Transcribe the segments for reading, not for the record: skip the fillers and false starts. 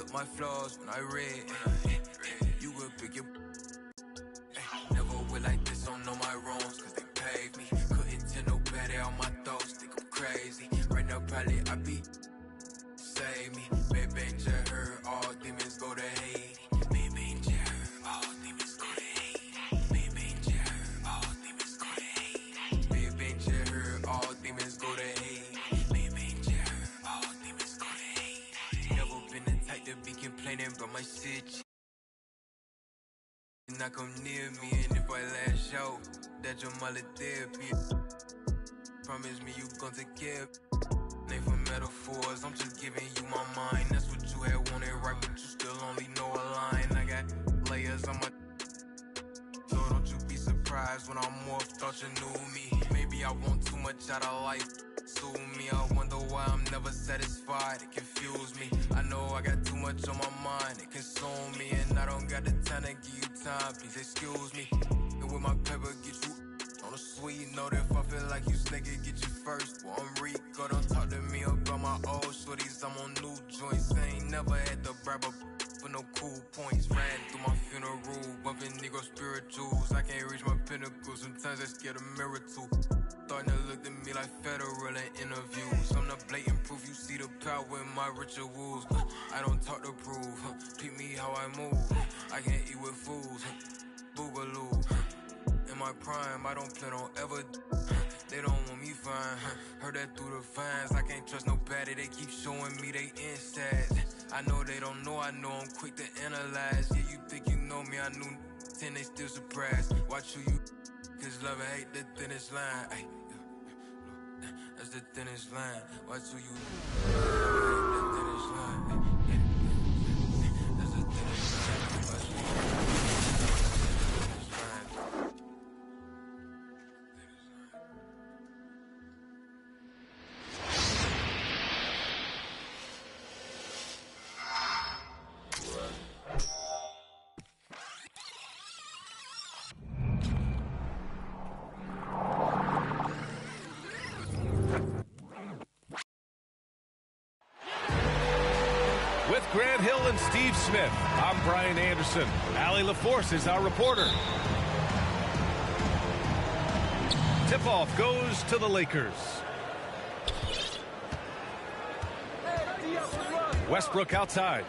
overlook my flaws when I read. You will pick your. Never will like this, don't know my wrongs, cause they paved me. Couldn't tell nobody on my thoughts, think I'm crazy. Right now, probably I be. Save me, baby, just heard all demons go to Haiti. Baby, just heard all demons go to Haiti. Baby, just heard all demons go to Haiti. Baby, just heard all demons go to Haiti. Baby, just heard all demons go to Haiti. Never been the type to be complaining about my shit. Not come near me, and if I lash out, that your mother therapy. Promise me you gon' take care. Name for metaphors, I'm just giving you my mind. That's what you had wanted, right? But you still only know a line. I got layers on my. So don't you be surprised when I'm off. Thought you knew me. Maybe I want too much out of life. Sue me, I wonder why I'm never satisfied. It confused me. I know I got too much on my mind. It consumed me, and I don't got the time to give you time. Please excuse me. And with my pepper, get you on a sweet note. If I feel like you snake it, get you first. Well, I'm Rico, don't talk to me about my old shorties. I'm on new joints. I ain't never had to bribe a for no cool points. Ran through my funeral, bumping Negro spirituals. I can't reach my pinnacle. Sometimes I scared a mirror too. Starting to look at me like federal in interviews. I'm the blatant proof. You see the power in my rituals. I don't talk to prove. Peep me how I move. I can't eat with fools. Boogaloo. In my prime, I don't plan on ever. They don't want me fine. Heard that through the fines. I can't trust nobody. They keep showing me they insides. I know they don't know. I know I'm quick to analyze. Yeah, you think you know me. I knew 10. They still surprised. Watch who you. Cause love and hate the thinnest line. Ay, that's the thinnest line. Watch who you. The thinnest line. That's the thinnest line. Watch who you. With Grant Hill and Steve Smith, I'm Brian Anderson. Allie LaForce is our reporter. Tip-off goes to the Lakers. Westbrook outside.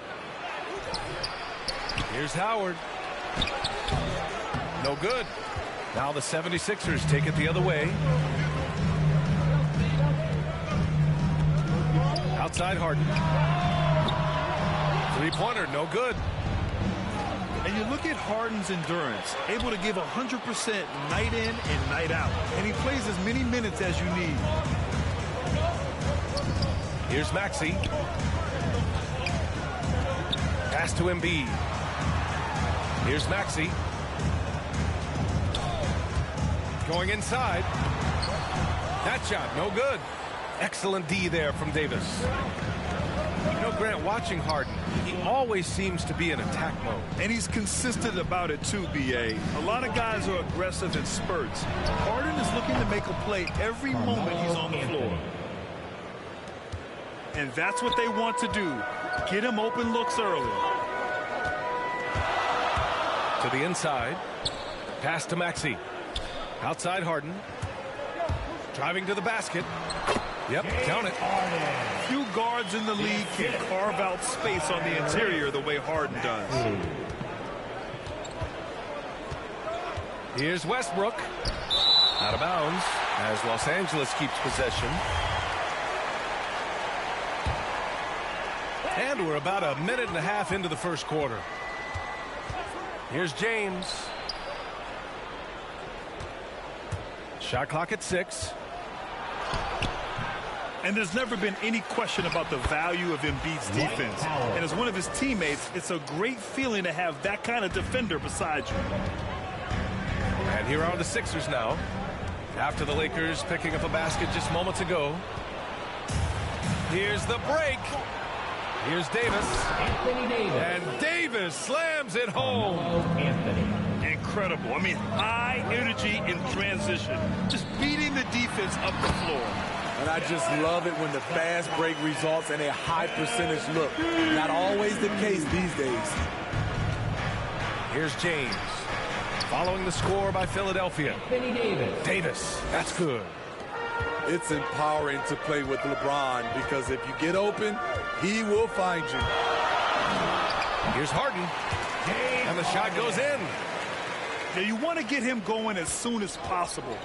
Here's Howard. No good. Now the 76ers take it the other way. Outside Harden. Three-pointer, no good. And you look at Harden's endurance, able to give 100% night in and night out. And he plays as many minutes as you need. Here's Maxey. Pass to Embiid. Here's Maxey. Going inside. That shot, no good. Excellent D there from Davis. You know, Grant, watching Harden, he always seems to be in attack mode. And he's consistent about it too, B.A. A lot of guys are aggressive in spurts. Harden is looking to make a play every moment he's on the floor. And that's what they want to do. Get him open looks early. To the inside. Pass to Maxey. Outside Harden. Driving to the basket. Yep, count it. Few guards in the league can carve out space on the interior the way Harden does. Here's Westbrook. Out of bounds as Los Angeles keeps possession. And we're about a minute and a half into the first quarter. Here's James. Shot clock at 6. And there's never been any question about the value of Embiid's defense. And as one of his teammates, it's a great feeling to have that kind of defender beside you. And here are the Sixers now. After the Lakers picking up a basket just moments ago. Here's the break. Here's Davis. And Davis slams it home. Incredible. I mean, high energy in transition. Just beating the defense up the floor. And I just love it when the fast break results in a high percentage look. Not always the case these days. Here's James. Following the score by Philadelphia. Davis. That's good. It's empowering to play with LeBron because if you get open, he will find you. Here's Harden. And the shot goes in. Now you want to get him going as soon as possible.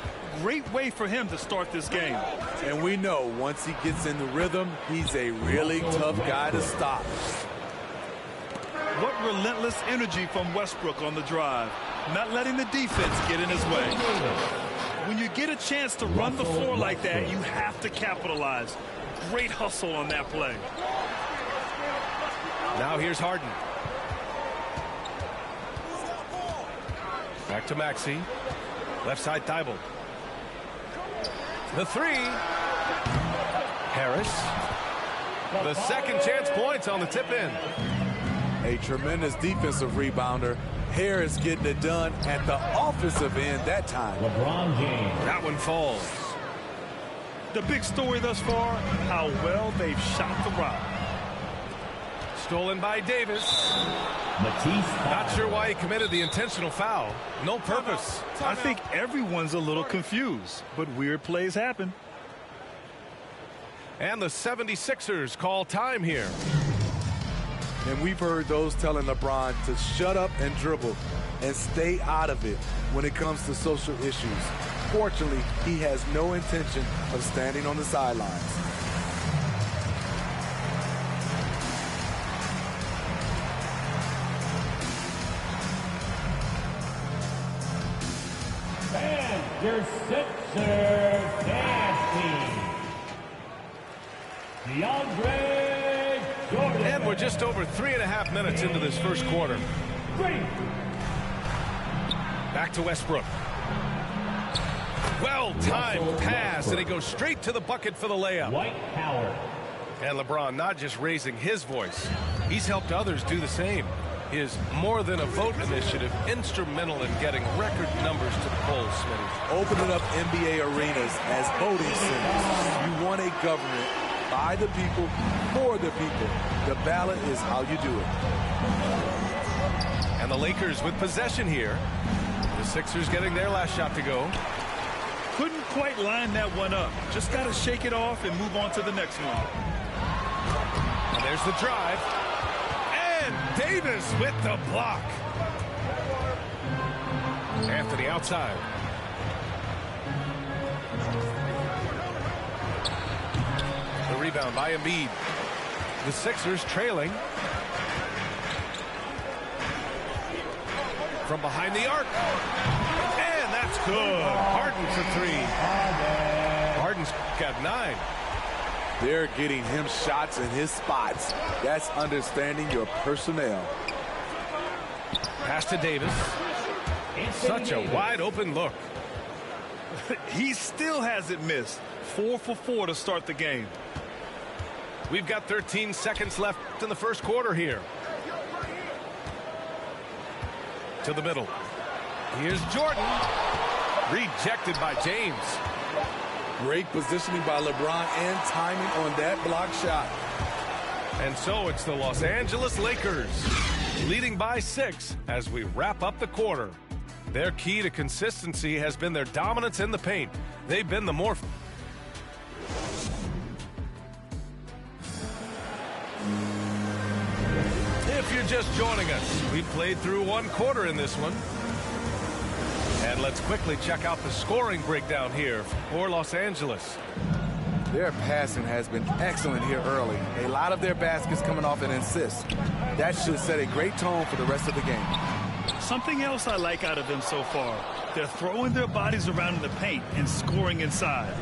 Great way for him to start this game. And we know once he gets in the rhythm, he's a really tough guy to stop. What relentless energy from Westbrook on the drive. Not letting the defense get in his way. When you get a chance to run the floor like that, you have to capitalize. Great hustle on that play. Now here's Harden. Back to Maxey. Left side Thibault. The three. Harris. The second chance points on the tip in. A tremendous defensive rebounder. Harris getting it done at the offensive end that time. LeBron James. That one falls. The big story thus far, how well they've shot the rock. Stolen by Davis. Not sure why he committed the intentional foul. No purpose. I think everyone's a little confused, but weird plays happen. And the 76ers call time here. And we've heard those telling LeBron to shut up and dribble and stay out of it when it comes to social issues. Fortunately, he has no intention of standing on the sidelines. And your Sixers dance team, DeAndre Jordan. And we're just over 3.5 minutes into this first quarter. Back to Westbrook. Well-timed pass, and he goes straight to the bucket for the layup. Dwight Howard. And LeBron not just raising his voice, he's helped others do the same. His More Than a Vote initiative instrumental in getting record numbers to the polls, Smitty. Opening up NBA arenas as voting centers. You want a government by the people, for the people. The ballot is how you do it. And the Lakers with possession here. The Sixers getting their last shot to go. Couldn't quite line that one up. Just got to shake it off and move on to the next one. And there's the drive. And Davis with the block. Anthony outside. The rebound by Embiid. The Sixers trailing. From behind the arc. And that's good. Harden for three. Harden's got 9. They're getting him shots in his spots. That's understanding your personnel. Pass to Davis. Such a wide open look. He still hasn't missed. 4 for 4 to start the game. We've got 13 seconds left in the first quarter here. To the middle. Here's Jordan. Rejected by James. Great positioning by LeBron and timing on that block shot. And so it's the Los Angeles Lakers leading by 6 as we wrap up the quarter. Their key to consistency has been their dominance in the paint. They've been the more... If you're just joining us, we played through 1 quarter in this one. And let's quickly check out the scoring breakdown here for Los Angeles. Their passing has been excellent here early. A lot of their baskets coming off an assist. That should set a great tone for the rest of the game. Something else I like out of them so far. They're throwing their bodies around in the paint and scoring inside.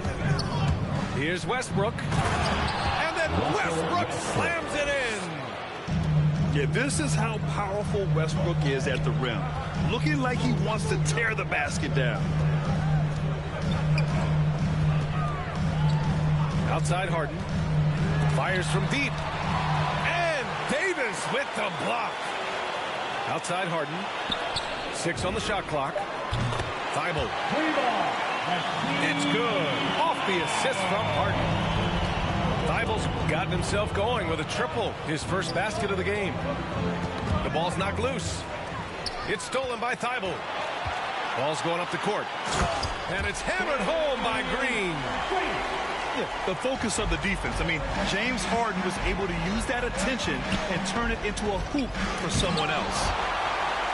Here's Westbrook. And then Westbrook slams it in. Yeah, this is how powerful Westbrook is at the rim. Looking like he wants to tear the basket down. Outside Harden. Fires from deep. And Davis with the block. Outside Harden. 6 on the shot clock. Thibault. It's good. Off the assist from Harden. Thibel's gotten himself going with a triple, his first basket of the game. The ball's knocked loose. It's stolen by Thibault. Ball's going up the court. And it's hammered home by Green. Yeah, the focus of the defense. I mean, James Harden was able to use that attention and turn it into a hoop for someone else.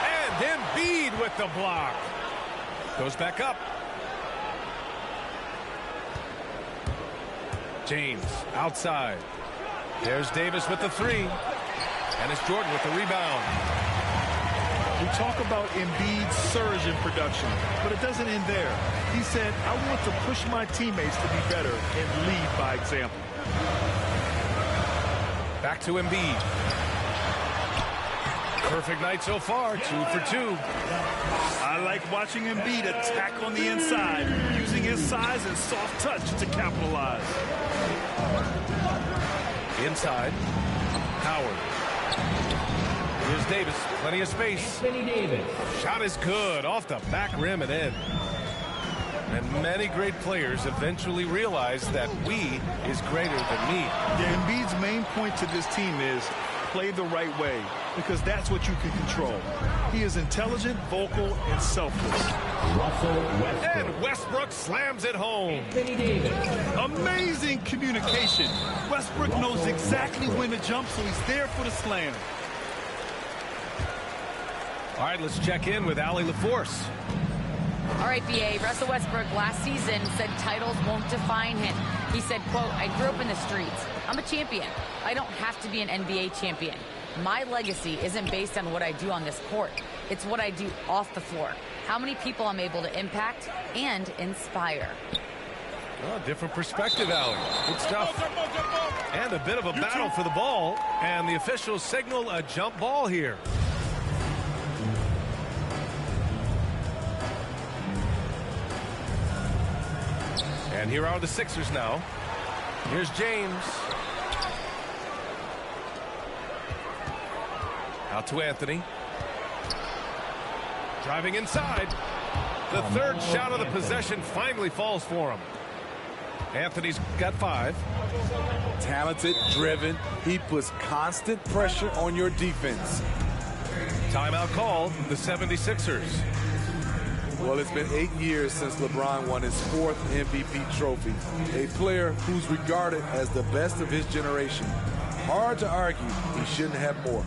And Embiid with the block. Goes back up. James outside. There's Davis with the three. And it's Jordan with the rebound. We talk about Embiid's surge in production, but it doesn't end there. He said, I want to push my teammates to be better and lead by example. Back to Embiid. Perfect night so far, 2 for 2. I like watching Embiid attack on the inside, using his size and soft touch to capitalize. Inside, Howard. Here's Davis, plenty of space. Anthony Davis. Shot is good, off the back rim and in. And many great players eventually realize that we is greater than me. Yeah, Embiid's main point to this team is play the right way, because that's what you can control. He is intelligent, vocal, and selfless. Russell Westbrook. And Westbrook slams it home. Anthony Davis. Amazing communication. Westbrook knows exactly when to jump, so he's there for the slam. All right, let's check in with Allie LaForce. All right, BA, Russell Westbrook last season said titles won't define him. He said, quote, I grew up in the streets. I'm a champion. I don't have to be an NBA champion. My legacy isn't based on what I do on this court. It's what I do off the floor. How many people I'm able to impact and inspire. Oh, different perspective, Allie. Good stuff. And a bit of a battle for the ball. And the officials signal a jump ball here. And here are the Sixers now. Here's James. Out to Anthony. Driving inside. The third shot of the possession finally falls for him. Anthony's got 5. Talented, driven. He puts constant pressure on your defense. Timeout called, the 76ers. Well, it's been 8 years since LeBron won his 4th MVP trophy. A player who's regarded as the best of his generation. Hard to argue he shouldn't have more.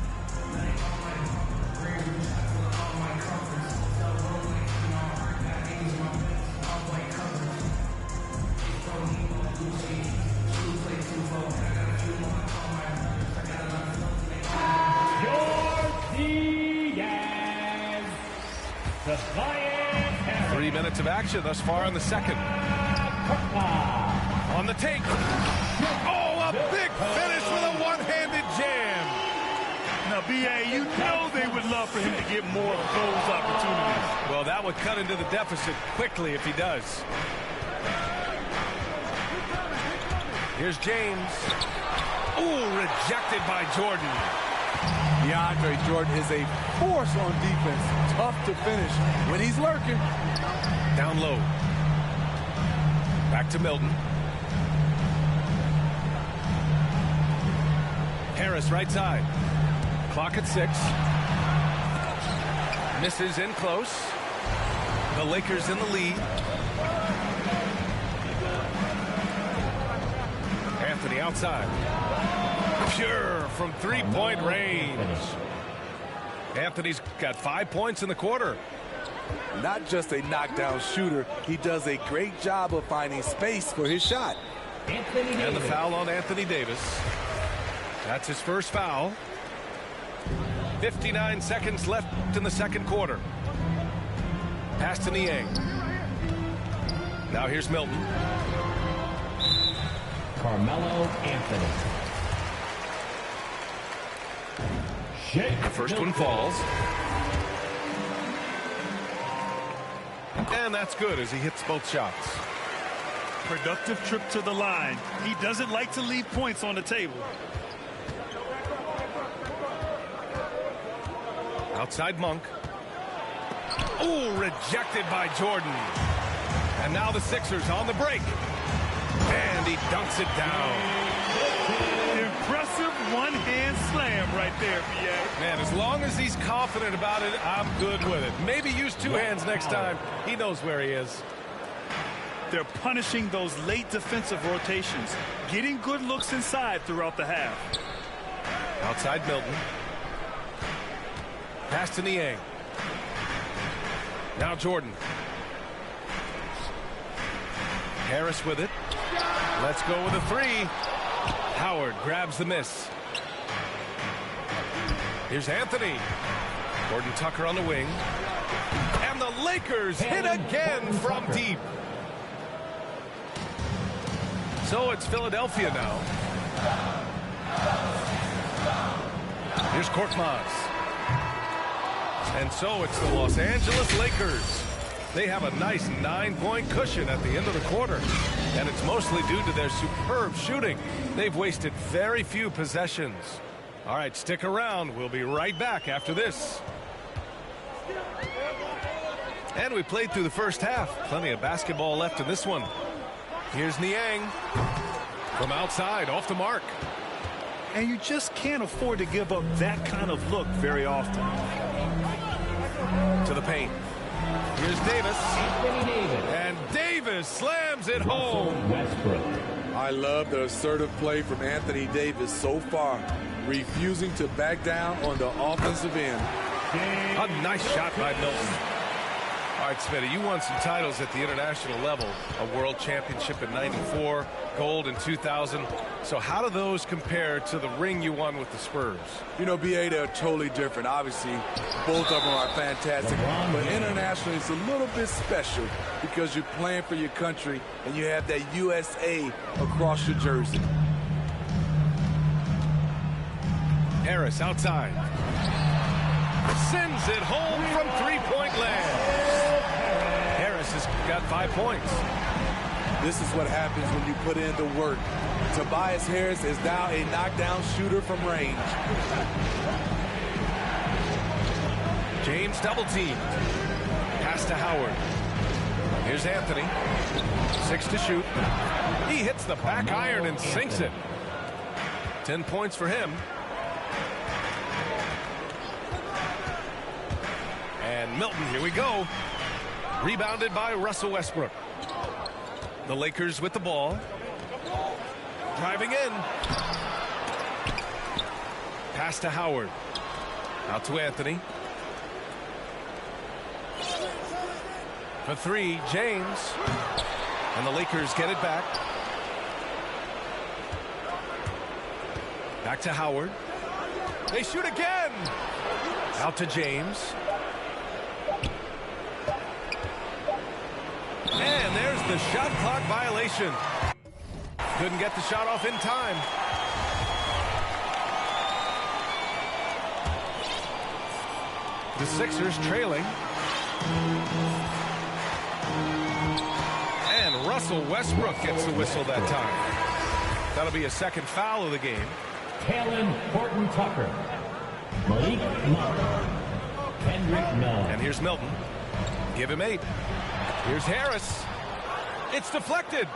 Tobias Harris. 3 minutes of action thus far in the second. On the take. Oh, a big finish with a one-handed jam. Now, BA, you know they would love for him to get more of those opportunities. Well, that would cut into the deficit quickly if he does. Here's James. Ooh, rejected by Jordan. DeAndre Jordan is a force on defense. Tough to finish when he's lurking. Down low. Back to Milton. Harris right side. Clock at 6. Misses in close. The Lakers in the lead. Anthony outside. Pure from three-point range. Anthony's got 5 points in the quarter. Not just a knockdown shooter, he does a great job of finding space for his shot. And the foul on Anthony Davis. That's his first foul. 59 seconds left in the second quarter. Pass to Niang. Now here's Milton. Carmelo Anthony. The first one falls. And that's good as he hits both shots. Productive trip to the line. He doesn't like to leave points on the table. Outside Monk. Ooh, rejected by Jordan. And now the Sixers on the break. And he dunks it down. Impressive one-hand slam right there, B.A. Man, as long as he's confident about it, I'm good with it. Maybe use two hands next time. He knows where he is. They're punishing those late defensive rotations, getting good looks inside throughout the half. Outside Milton. Pass to Niang. Now Jordan. Harris with it. Let's go with a three. Howard grabs the miss. Here's Anthony. Gordon Tucker on the wing. And the Lakers hit again from deep. So it's Philadelphia now. Here's Korkmaz. And so it's the Los Angeles Lakers. They have a nice 9-point cushion at the end of the quarter. And it's mostly due to their superb shooting. They've wasted very few possessions. All right, stick around. We'll be right back after this. And we played through the first half. Plenty of basketball left in this one. Here's Niang. From outside, off the mark. And you just can't afford to give up that kind of look very often. To the paint. Here's Davis. And Davis slams it home. Westbrook. I love the assertive play from Anthony Davis so far, refusing to back down on the offensive end. A nice shot by Milton. All right, Smitty, you won some titles at the international level. A world championship in '94, gold in 2000. So how do those compare to the ring you won with the Spurs? You know, B.A., they're totally different. Obviously, both of them are fantastic. But internationally, it's a little bit special because you're playing for your country and you have that USA across your jersey. Harris outside. Sends it home from three-point land. Harris has got 5 points. This is what happens when you put in the work. Tobias Harris is now a knockdown shooter from range. James double teamed. Pass to Howard. Here's Anthony. 6 to shoot. He hits the back iron and sinks it. 10 points for him. And Milton, here we go. Rebounded by Russell Westbrook. The Lakers with the ball. Driving in. Pass to Howard. Out to Anthony. For three, James. And the Lakers get it back. Back to Howard. They shoot again. Out to James. And there's the shot clock violation. Couldn't get the shot off in time. The Sixers trailing. And Russell Westbrook gets the whistle that time. That'll be a second foul of the game. Talen Horton-Tucker. Malik Monk. Kendrick Nunn. And here's Milton. Give him 8. Here's Harris. It's deflected.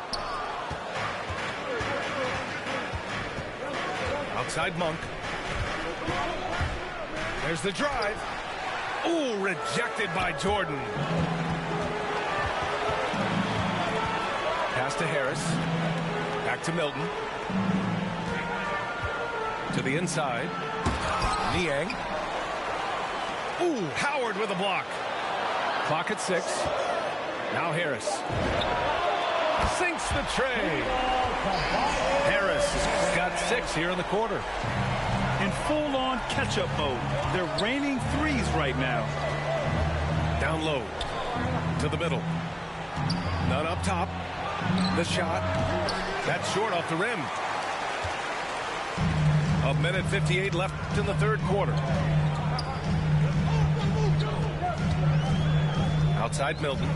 Outside Monk. There's the drive. Ooh, rejected by Jordan. Pass to Harris. Back to Milton. To the inside. Niang. Ooh, Howard with a block. Clock at 6. Now Harris. Sinks the tray. Harris has got 6 here in the quarter. In full-on catch-up mode. They're raining threes right now. Down low. To the middle. None up top. The shot. That's short off the rim. A minute 58 left in the third quarter. Outside Milton.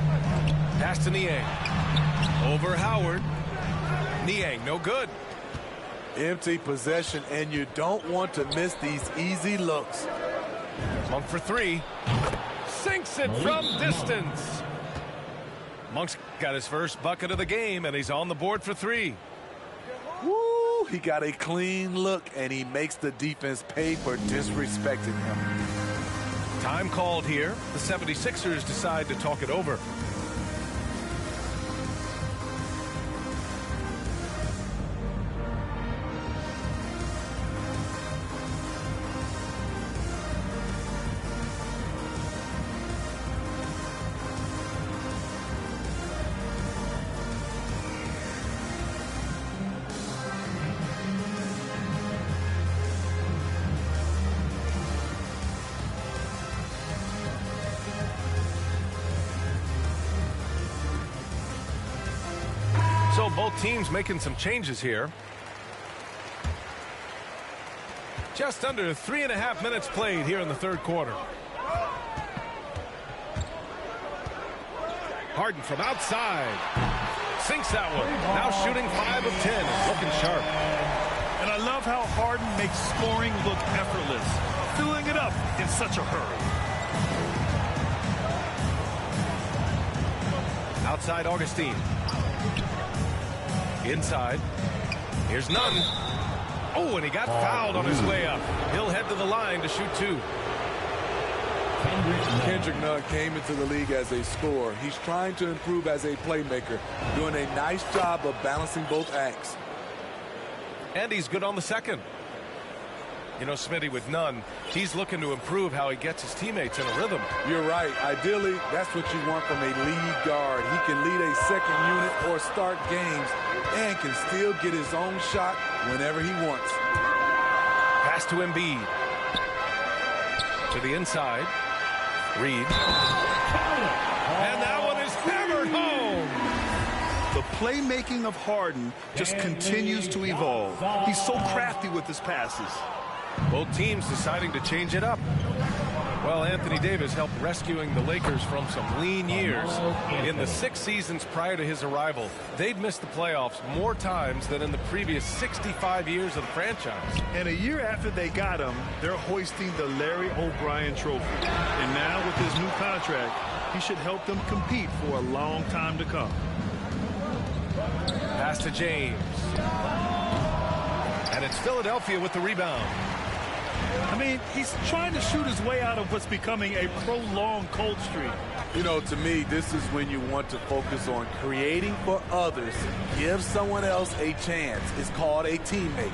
Pass to Niang. Over Howard. Niang, no good. Empty possession, and you don't want to miss these easy looks. Monk for 3. Sinks it from distance. Monk's got his first bucket of the game, and he's on the board for 3. Woo! He got a clean look, and he makes the defense pay for disrespecting him. Time called here. The 76ers decide to talk it over. So both teams making some changes here. Just under 3.5 minutes played here in the third quarter. Harden from outside. Sinks that one. Now shooting 5 of 10. Looking sharp. And I love how Harden makes scoring look effortless. Filling it up in such a hurry. Outside Augustine. Inside. Here's Nunn. Oh, and he got fouled on his way up. He'll head to the line to shoot 2. Kendrick Nunn came into the league as a scorer. He's trying to improve as a playmaker, doing a nice job of balancing both acts. And he's good on the second. You know, Smitty, with Nunn, he's looking to improve how he gets his teammates in a rhythm. You're right. Ideally, that's what you want from a lead guard. He can lead a second unit or start games and can still get his own shot whenever he wants. Pass to Embiid. To the inside. Reed. And that one is hammered home. The playmaking of Harden just continues to evolve. He's so crafty with his passes. Both teams deciding to change it up. Well, Anthony Davis helped rescuing the Lakers from some lean years. In the 6 seasons prior to his arrival, they'd missed the playoffs more times than in the previous 65 years of the franchise. And a year after they got him, they're hoisting the Larry O'Brien Trophy. And now with his new contract, he should help them compete for a long time to come. Pass to James. And it's Philadelphia with the rebound. I mean, he's trying to shoot his way out of what's becoming a prolonged cold streak. You know, to me, this is when you want to focus on creating for others. Give someone else a chance. It's called a teammate.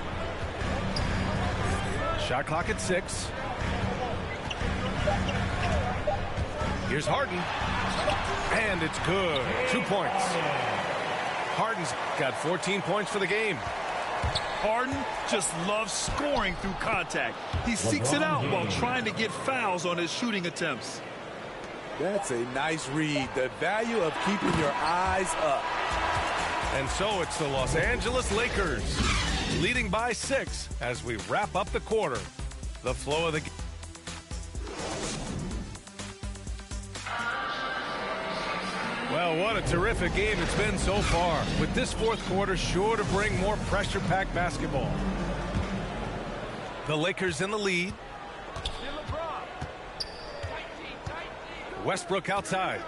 Shot clock at 6. Here's Harden. And it's good. 2 points. Harden's got 14 points for the game. Harden just loves scoring through contact. He seeks it out while trying to get fouls on his shooting attempts. That's a nice read. The value of keeping your eyes up. And so it's the Los Angeles Lakers leading by 6 as we wrap up the quarter. The flow of the game. Well, what a terrific game it's been so far, with this fourth quarter sure to bring more pressure-packed basketball. The Lakers in the lead. Westbrook outside.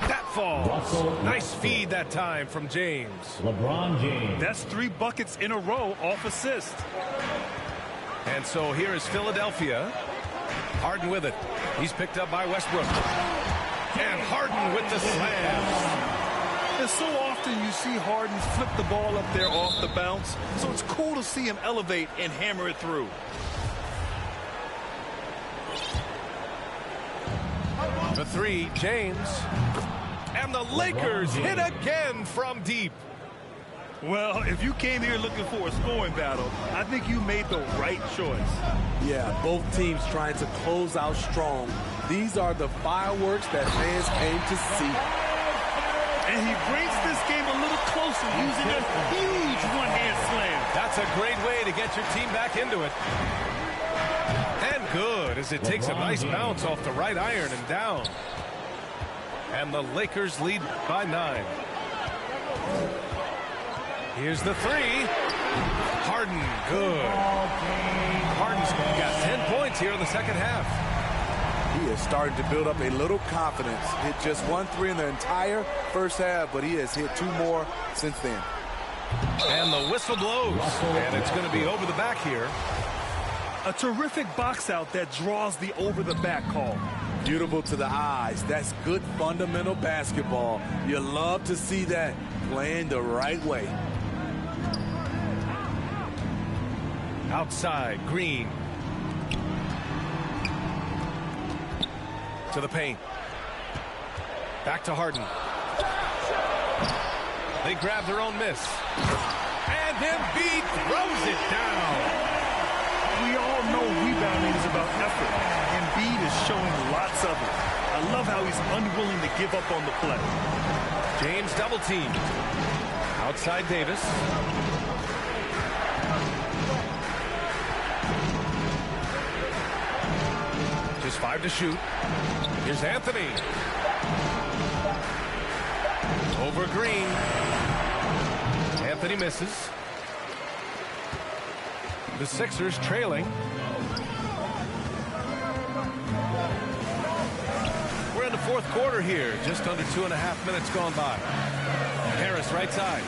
That falls. Nice feed that time from James. LeBron James. That's 3 buckets in a row off assist. And so here is Philadelphia. Harden with it. He's picked up by Westbrook. And Harden with the slam. And so often you see Harden flip the ball up there off the bounce. So it's cool to see him elevate and hammer it through. The 3, James. And the Lakers hit again from deep. Well, if you came here looking for a scoring battle, I think you made the right choice. Yeah, both teams trying to close out strong. These are the fireworks that fans came to see. And he brings this game a little closer using a huge one-hand slam. That's a great way to get your team back into it. And good, as it takes a nice bounce off the right iron and down. And the Lakers lead by 9. Here's the 3. Harden, good. Harden's got 10 points here in the second half. He is starting to build up a little confidence. Hit just 1 3 in the entire first half, but he has hit 2 more since then. And the whistle blows, and it's going to be over the back here. A terrific box out that draws the over-the-back call. Beautiful to the eyes. That's good fundamental basketball. You love to see that playing the right way. Outside, Green. To the paint. Back to Harden. They grab their own miss. And Embiid throws it down. We all know rebounding is about effort. Embiid is showing lots of it. I love how he's unwilling to give up on the play. James double team. Outside Davis. Just 5 to shoot. Here's Anthony. Over Green. Anthony misses. The Sixers trailing. We're in the fourth quarter here. Just under 2.5 minutes gone by. Harris right side.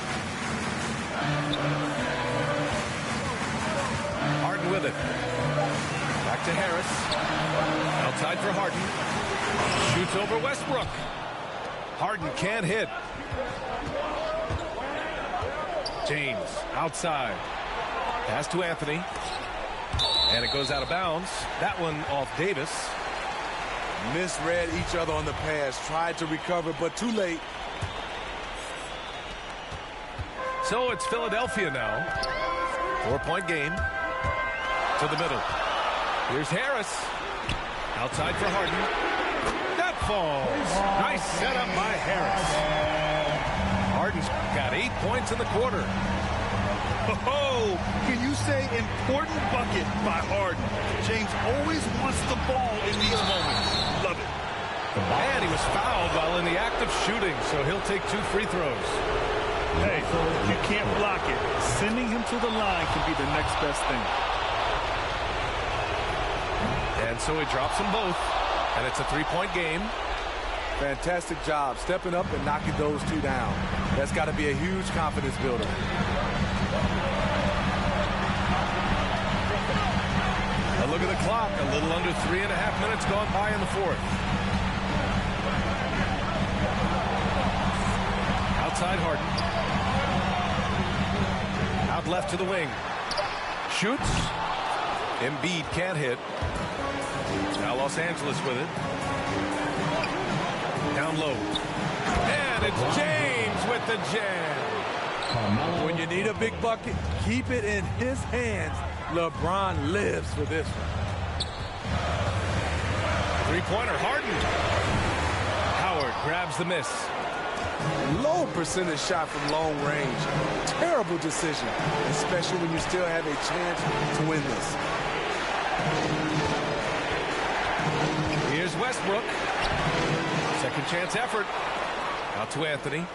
Harden with it. Back to Harris. Outside for Harden. Shoots over Westbrook. Harden can't hit. James outside. Pass to Anthony. And it goes out of bounds. That one off Davis. Misread each other on the pass. Tried to recover, but too late. So it's Philadelphia now. 4-point game. To the middle. Here's Harris. Outside for Harden. That falls. Nice setup by Harris. Harden's got 8 points in the quarter. Oh, can you say important bucket by Harden? James always wants the ball in these moments. Love it. And he was fouled while in the act of shooting, so he'll take 2 free throws. Hey, you can't block it. Sending him to the line can be the next best thing. And so he drops them both, and it's a 3-point game. Fantastic job stepping up and knocking those 2 down. That's got to be a huge confidence builder. A look at the clock. A little under 3.5 minutes gone by in the fourth. Outside Harden. Out left to the wing. Shoots. Embiid can't hit. Now Los Angeles with it. Down low. And it's James with the jam. When you need a big bucket, keep it in his hands. LeBron lives for this one. 3-pointer, Harden. Howard grabs the miss. Low percentage shot from long range. Terrible decision, especially when you still have a chance to win this. Here's Westbrook. Second chance effort. Out to Anthony.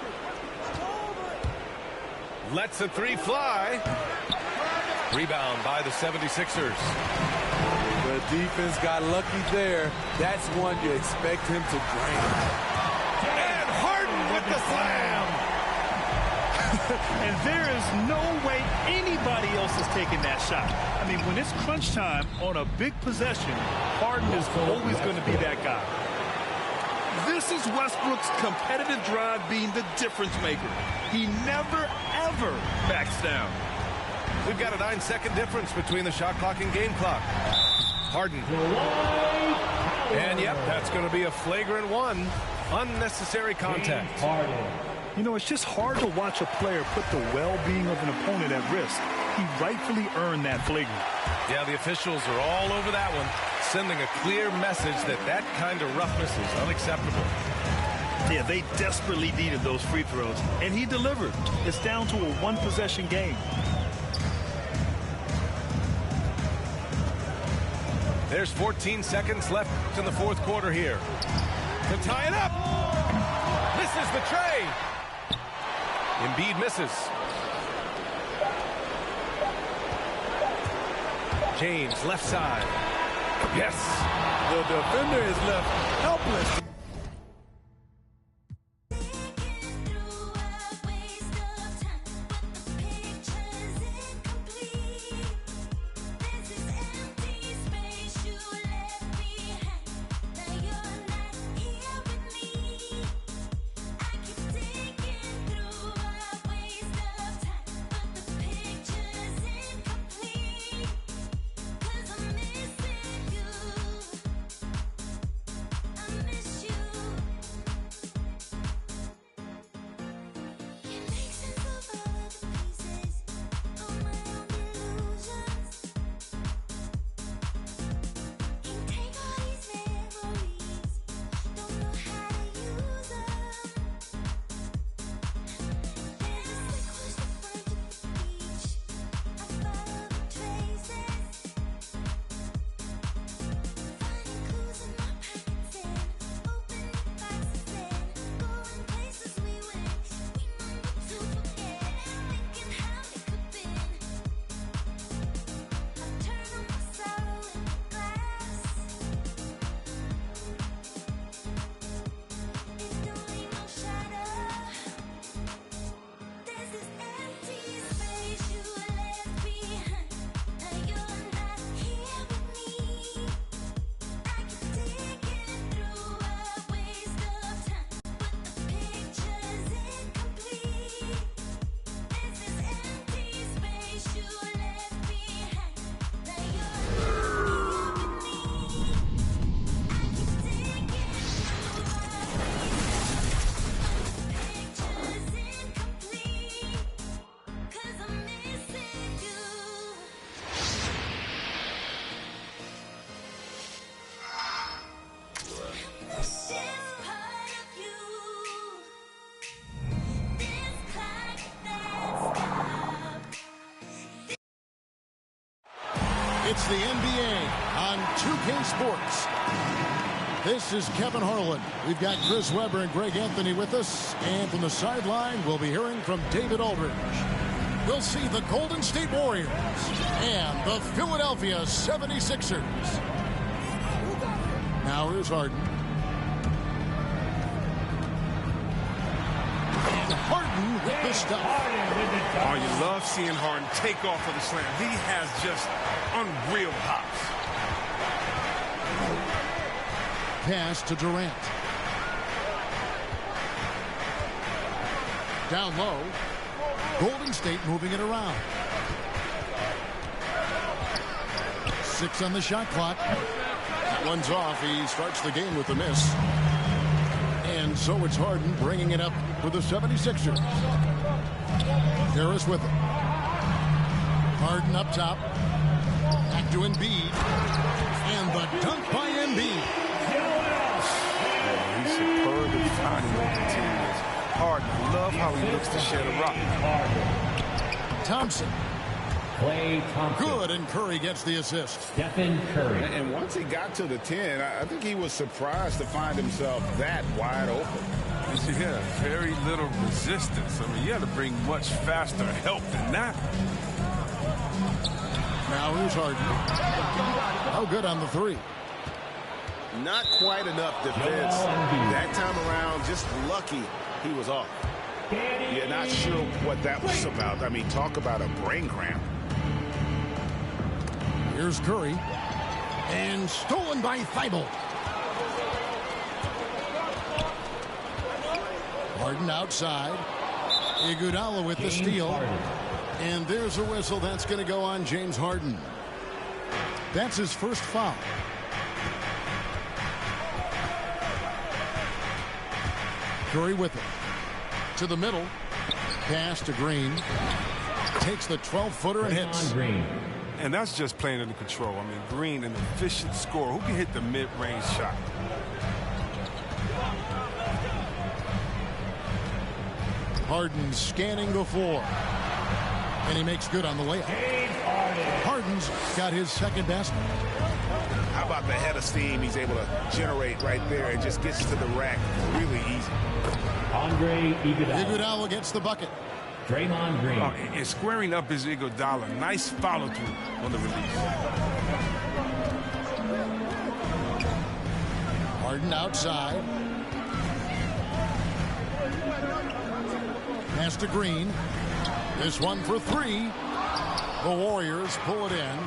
Lets a 3 fly. Rebound by the 76ers. The defense got lucky there. That's one you expect him to drain. And Harden with the slam. And there is no way anybody else is taking that shot. I mean, when it's crunch time on a big possession, Harden is always going to be that guy. This is Westbrook's competitive drive being the difference maker. He never, ever backs down. We've got a 9-second difference between the shot clock and game clock. Harden. And yep, that's going to be a flagrant 1. Unnecessary contact. You know, it's just hard to watch a player put the well-being of an opponent at risk. He rightfully earned that flagrant. Yeah, the officials are all over that one, sending a clear message that that kind of roughness is unacceptable. Yeah, they desperately needed those free throws, and he delivered. It's down to a 1-possession game. There's 14 seconds left in the fourth quarter here. To tie it up. Misses the tray. Embiid misses. James left side. Yes. The defender is left helpless. It's the NBA on 2K Sports. This is Kevin Harlan. We've got Chris Webber and Greg Anthony with us. And from the sideline, we'll be hearing from David Aldridge. We'll see the Golden State Warriors and the Philadelphia 76ers. Now here's Harden. And Harden with the stuff. Oh, you love seeing Harden take off of the slam. He has just unreal hops. Pass to Durant. Down low. Golden State moving it around. 6 on the shot clock. That one's off. He starts the game with a miss. And so it's Harden bringing it up for the 76ers. Harris with it. Harden up top. Back to Embiid. And the dunk by Embiid. He's superb at finding open teammates. Harden, I love how he looks to shed a rock. Thompson. Klay Thompson. Good, and Curry gets the assist. Stephen Curry. And once he got to the 10, I think he was surprised to find himself that wide open. Yeah, very little resistance. I mean, you had to bring much faster help than that. Now here's Harden. Oh, good on the 3. Not quite enough defense that time around. Just lucky he was off. Yeah, not sure what that was about. I mean, talk about a brain cramp. Here's Curry. And stolen by Thibault. Harden outside. Iguodala with the steal. And there's a whistle. That's going to go on James Harden. That's his first foul. Curry with it. To the middle. Pass to Green. Takes the 12-footer and hits. Green. And that's just playing under control. I mean, Green, an efficient scorer who can hit the mid-range shot. Harden scanning the floor. And he makes good on the layup. Harden's got his second basket. How about the head of steam he's able to generate right there and just gets to the rack really easy. Andre Iguodala. Iguodala gets the bucket. Draymond Green. Oh, and squaring up is Iguodala. Nice follow-through on the release. Harden outside. Pass to Green. This one for three. The Warriors pull it in.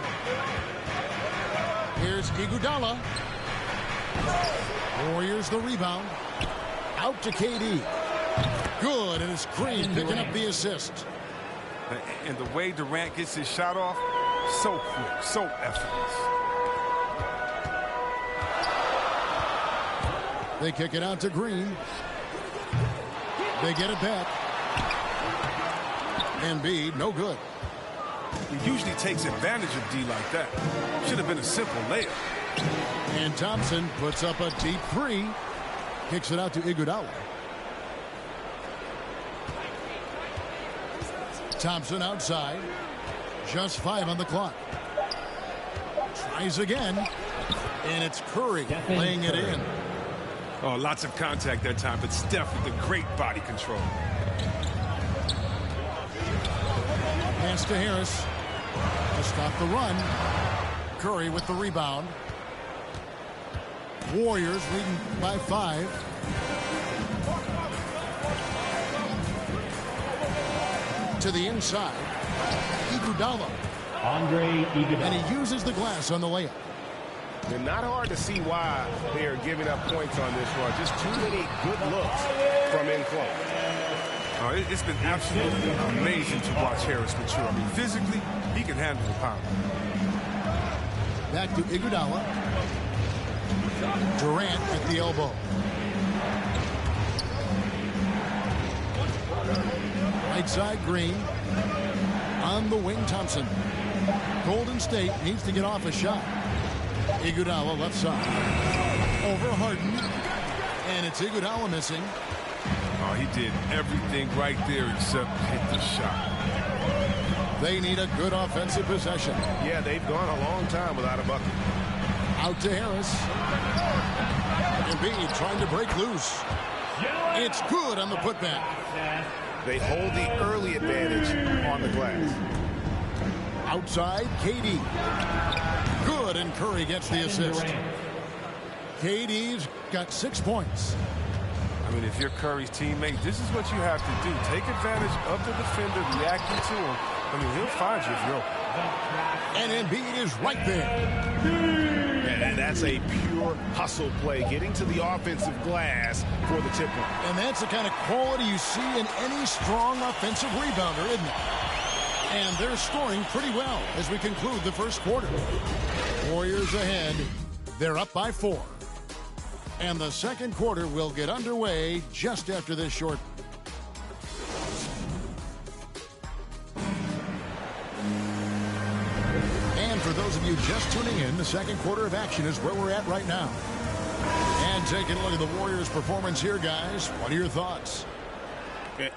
Here's Iguodala. Warriors the rebound. Out to KD. Good, and it's Green picking up the assist. And the way Durant gets his shot off, so quick, so effortless. They kick it out to Green. They get it back. Embiid, no good. He usually takes advantage of D like that. Should have been a simple layup. And Thompson puts up a deep three. Kicks it out to Iguodala. Thompson outside. Just 5 on the clock. Tries again. And it's Curry laying it in. Oh, lots of contact that time, but Steph with the great body control. Pass to Harris to stop the run. Curry with the rebound. Warriors leading by 5. To the inside. Iguodala. Andre Iguodala. And he uses the glass on the layup. They're not hard to see why they are giving up points on this run. Just too many good looks from in close. It's been absolutely amazing to watch Harris mature. I mean, physically, he can handle the power. Back to Iguodala. Durant at the elbow. Right side, Green. On the wing, Thompson. Golden State needs to get off a shot. Iguodala left side. Over Harden. And it's Iguodala missing. Oh, he did everything right there except hit the shot. They need a good offensive possession. Yeah, they've gone a long time without a bucket. Out to Harris. Embiid trying to break loose. It's good on the putback. They hold the early advantage on the glass. Outside, KD. Good, and Curry gets the assist. KD's got 6 points. I mean, if you're Curry's teammate, this is what you have to do. Take advantage of the defender reacting to him. I mean, he'll find you if you're open. And Embiid is right there. And that's a pure hustle play, getting to the offensive glass for the tip one. And that's the kind of quality you see in any strong offensive rebounder, isn't it? And they're scoring pretty well as we conclude the first quarter. Warriors ahead. They're up by 4. And the second quarter will get underway just after this short. And for those of you just tuning in, the second quarter of action is where we're at right now. And taking a look at the Warriors' performance here, guys. What are your thoughts?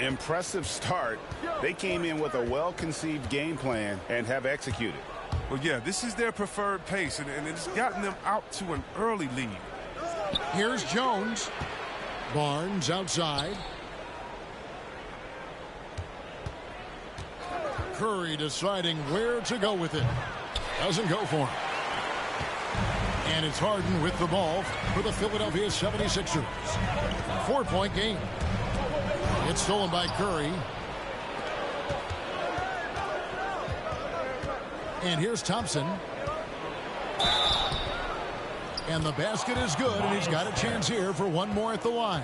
Impressive start. They came in with a well-conceived game plan and have executed. Well, yeah, this is their preferred pace, and it's gotten them out to an early lead. Here's Jones. Barnes outside. Curry deciding where to go with it. Doesn't go for him. And it's Harden with the ball for the Philadelphia 76ers. 4-point game. It's stolen by Curry. And here's Thompson. And the basket is good, and he's got a chance here for one more at the line.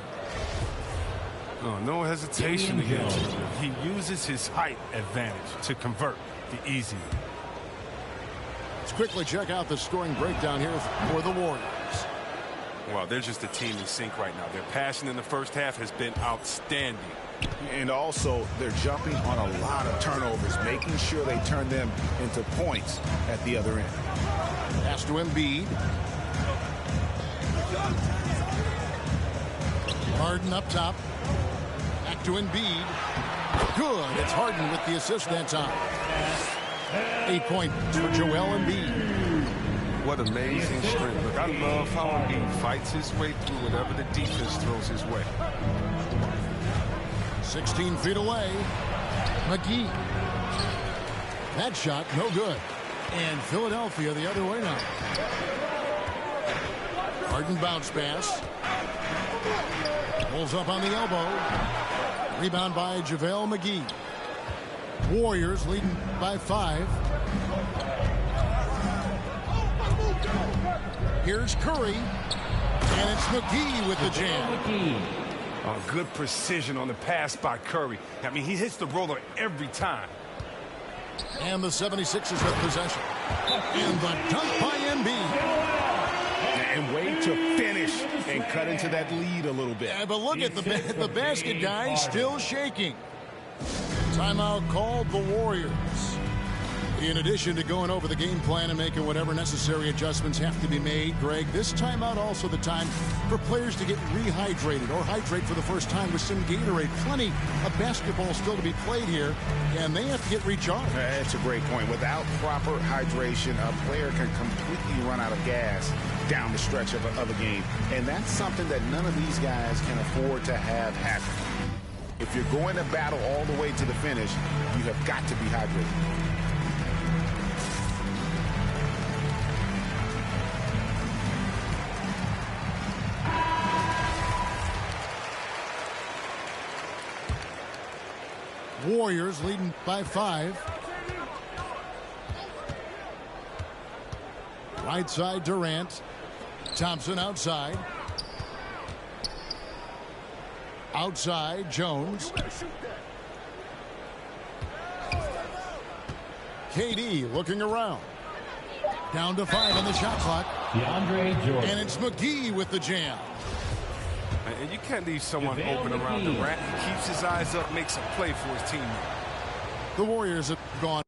Oh, no hesitation against him. He uses his height advantage to convert the easy. Let's quickly check out the scoring breakdown here for the Warriors. Well, they're just a team in sync right now. Their passing in the first half has been outstanding. And also, they're jumping on a lot of turnovers, making sure they turn them into points at the other end. Pass to Embiid. Harden up top. Back to Embiid. Good. It's Harden with the assist that time. 8 points for Joel Embiid. What amazing strength. Look, I love how Embiid fights his way through whatever the defense throws his way. 16 feet away. McGee. That shot, no good. And Philadelphia the other way now. Harden bounce pass. Pulls up on the elbow. Rebound by JaVale McGee. Warriors leading by 5. Here's Curry. And it's McGee with the jam. Good precision on the pass by Curry. I mean, he hits the roller every time. And the 76ers with possession. And the dunk by Embiid. And wait to finish and cut into that lead a little bit. Yeah, but look at the basket guy still shaking. Timeout called the Warriors. In addition to going over the game plan and making whatever necessary adjustments have to be made, Greg, this timeout also the time for players to get rehydrated or hydrate for the first time with some Gatorade. Plenty of basketball still to be played here, and they have to get recharged. That's a great point. Without proper hydration, a player can completely run out of gas down the stretch of a game, and that's something that none of these guys can afford to have happen. If you're going to battle all the way to the finish, you have got to be hydrated. Warriors leading by 5. Right side Durant. Thompson outside. Outside Jones. KD looking around. Down to 5 on the shot clock. DeAndre Jordan. And it's McGee with the jam. And you can't leave someone open around Durant. He keeps his eyes up, makes a play for his team. The Warriors have gone.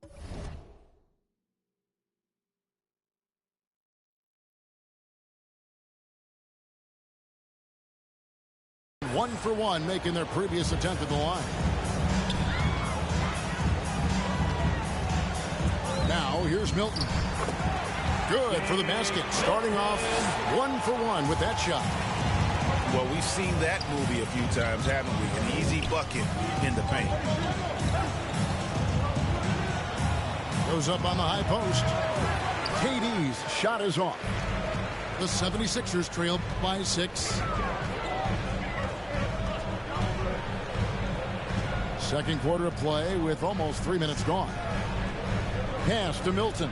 One for one, making their previous attempt at the line. Now, here's Milton. Good for the basket. Starting off 1 for 1 with that shot. Well, we've seen that movie a few times, haven't we? An easy bucket in the paint. Goes up on the high post. KD's shot is off. The 76ers trail by 6. Second quarter of play with almost 3 minutes gone. Pass to Milton.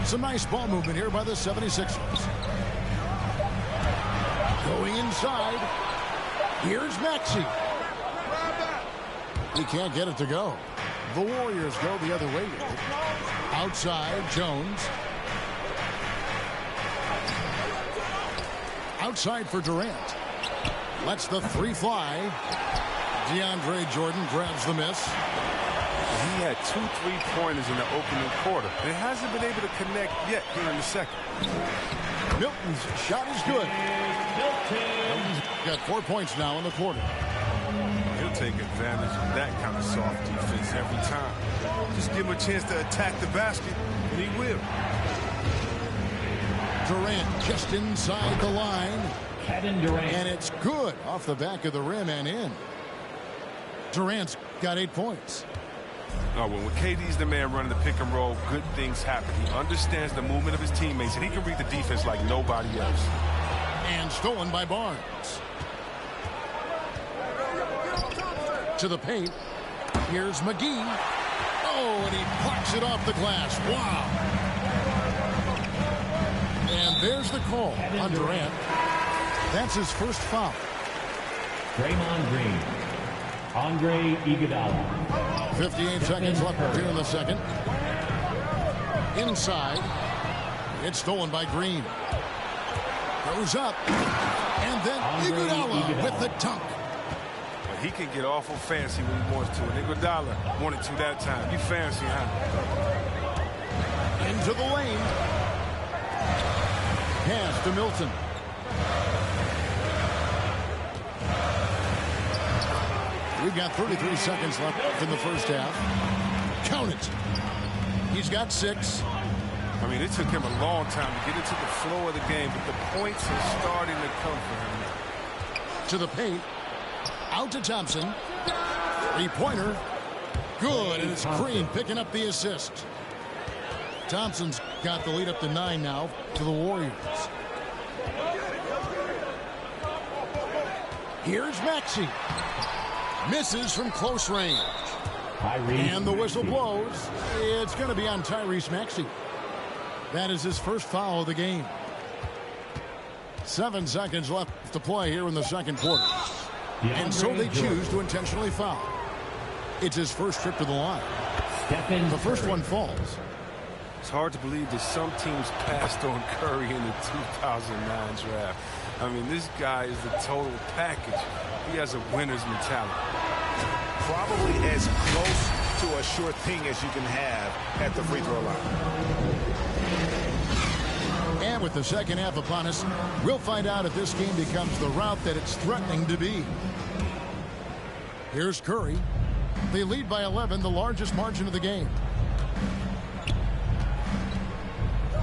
Some nice ball movement here by the 76ers. Going inside. Here's Maxey. He can't get it to go. The Warriors go the other way with it. Outside, Jones. Outside for Durant. Lets the 3 fly. DeAndre Jordan grabs the miss. He had 2 3-pointers in the opening quarter. It hasn't been able to connect yet here in the second. Milton's shot is good. Milton's got 4 points now in the quarter. He'll take advantage of that kind of soft defense every time. Just give him a chance to attack the basket, and he will. Durant just inside the line. Kevin Durant. And it's good off the back of the rim and in. Durant's got 8 points. Oh, well, when KD's the man running the pick and roll, good things happen. He understands the movement of his teammates, and he can read the defense like nobody else. And stolen by Barnes. To the paint. Here's McGee. Oh, and he plucks it off the glass. Wow. And there's the call on Durant. That's his first foul. Draymond Green. Andre Iguodala. 58 seconds left here in the second. Inside. It's stolen by Green. Goes up. And then Iguodala with the dunk. He can get awful fancy when he wants to. And Iguodala wanted to that time. You fancy, huh? Into the lane. Pass to Milton. We've got 33 seconds left in the first half. Count it. He's got 6. I mean, it took him a long time to get into the flow of the game, but the points are starting to come for him. To the paint. Out to Thompson. 3-pointer. Good, and it's Green picking up the assist. Thompson's got the lead up to 9 now to the Warriors. Here's Maxey. Misses from close range. And the whistle blows. It's going to be on Tyrese Maxey. That is his first foul of the game. 7 seconds left to play here in the second quarter. And so they choose to intentionally foul. It's his first trip to the line. The first one falls. It's hard to believe that some teams passed on Curry in the 2009 draft. I mean, this guy is the total package. He has a winner's mentality. Probably as close to a sure thing as you can have at the free throw line. And with the second half upon us, we'll find out if this game becomes the route that it's threatening to be. Here's Curry. They lead by 11, the largest margin of the game.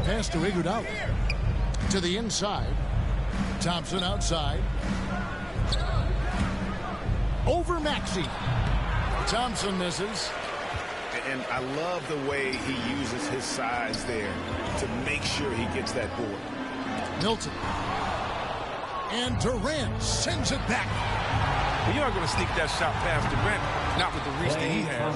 Pass to Iguodala. To the inside. Thompson outside. Over Maxey. Thompson misses. And I love the way he uses his size there to make sure he gets that board. Milton. And Durant sends it back. You aren't going to sneak that shot past Durant, not with the reach that he has.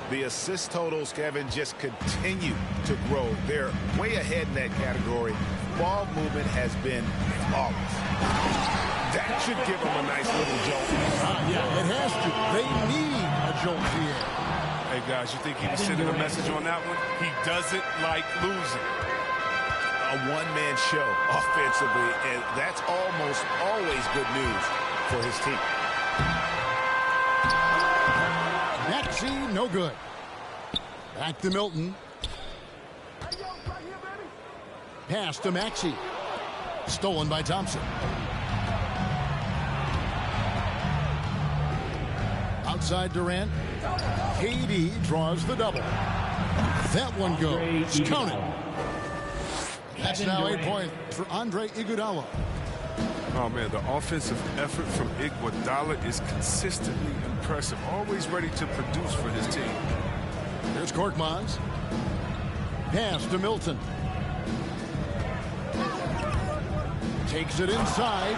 The assist totals, Kevin, just continue to grow. They're way ahead in that category. Ball movement has been flawless. That should give them a nice little jolt. Yeah, it has to. They need a jolt here. Hey, guys, you think he was sending a message on that one? He doesn't like losing. A one-man show offensively, and that's almost always good news for his team. Maxey, no good. Back to Milton. Pass to Maxey. Stolen by Thompson. Outside Durant. KD draws the double. That one goes. Counted. That's now 8 points for Andre Iguodala. Oh, man, the offensive effort from Iguodala is consistently impressive. Always ready to produce for his team. There's Korkmaz. Pass to Milton. Takes it inside.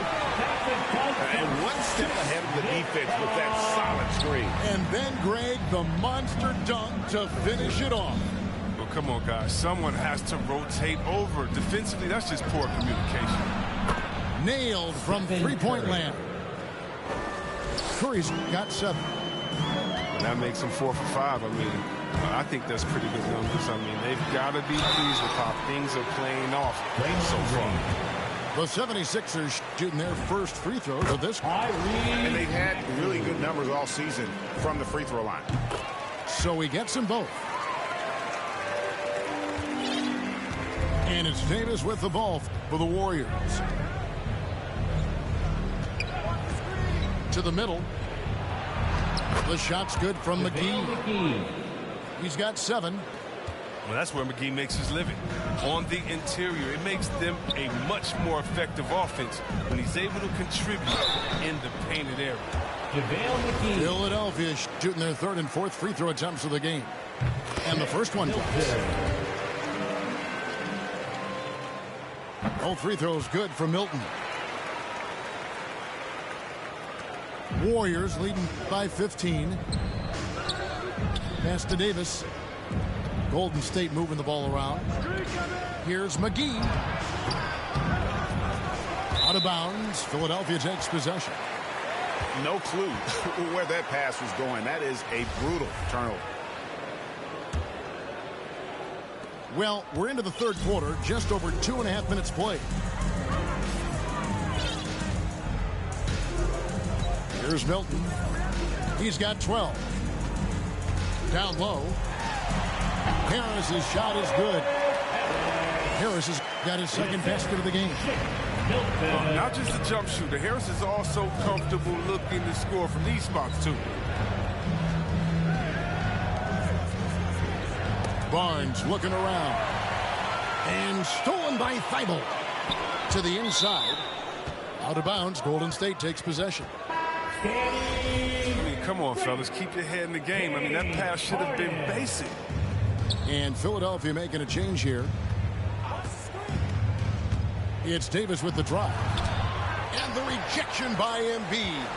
And one step ahead of the defense with that solid screen. And then, Greg, the monster dunk to finish it off. Well, come on, guys. Someone has to rotate over. Defensively, that's just poor communication. Nailed from three-point land. Curry's got 7. And that makes him 4 for 5. I mean, I think that's pretty good numbers. I mean, they've got to be pleased with how things are playing off so far. The 76ers shooting their first free throws of this. And they've had really good numbers all season from the free throw line. So he gets them both. And it's Davis with the ball for the Warriors. To the middle. The shot's good from McGee. He's got 7. Well, that's where McGee makes his living. On the interior, it makes them a much more effective offense when he's able to contribute in the painted area. Philadelphia shooting their 3rd and 4th free throw attempts of the game. And the first one goes. All free throws good for Milton. Warriors leading by 15. Pass to Davis. Golden State moving the ball around. Here's McGee. Out of bounds. Philadelphia takes possession. No clue where that pass was going. That is a brutal turnover. Well, we're into the third quarter. Just over 2.5 minutes played. Here's Milton. He's got 12. Down low. Harris's shot is good. Harris has got his second basket of the game. Not just a jump shooter. Harris is also comfortable looking to score from these spots, too. Barnes looking around. And stolen by Thibault. To the inside. Out of bounds. Golden State takes possession. I mean, come on, fellas. Keep your head in the game. I mean, that pass should have been basic. And Philadelphia making a change here. It's Davis with the drive. And the rejection by Embiid.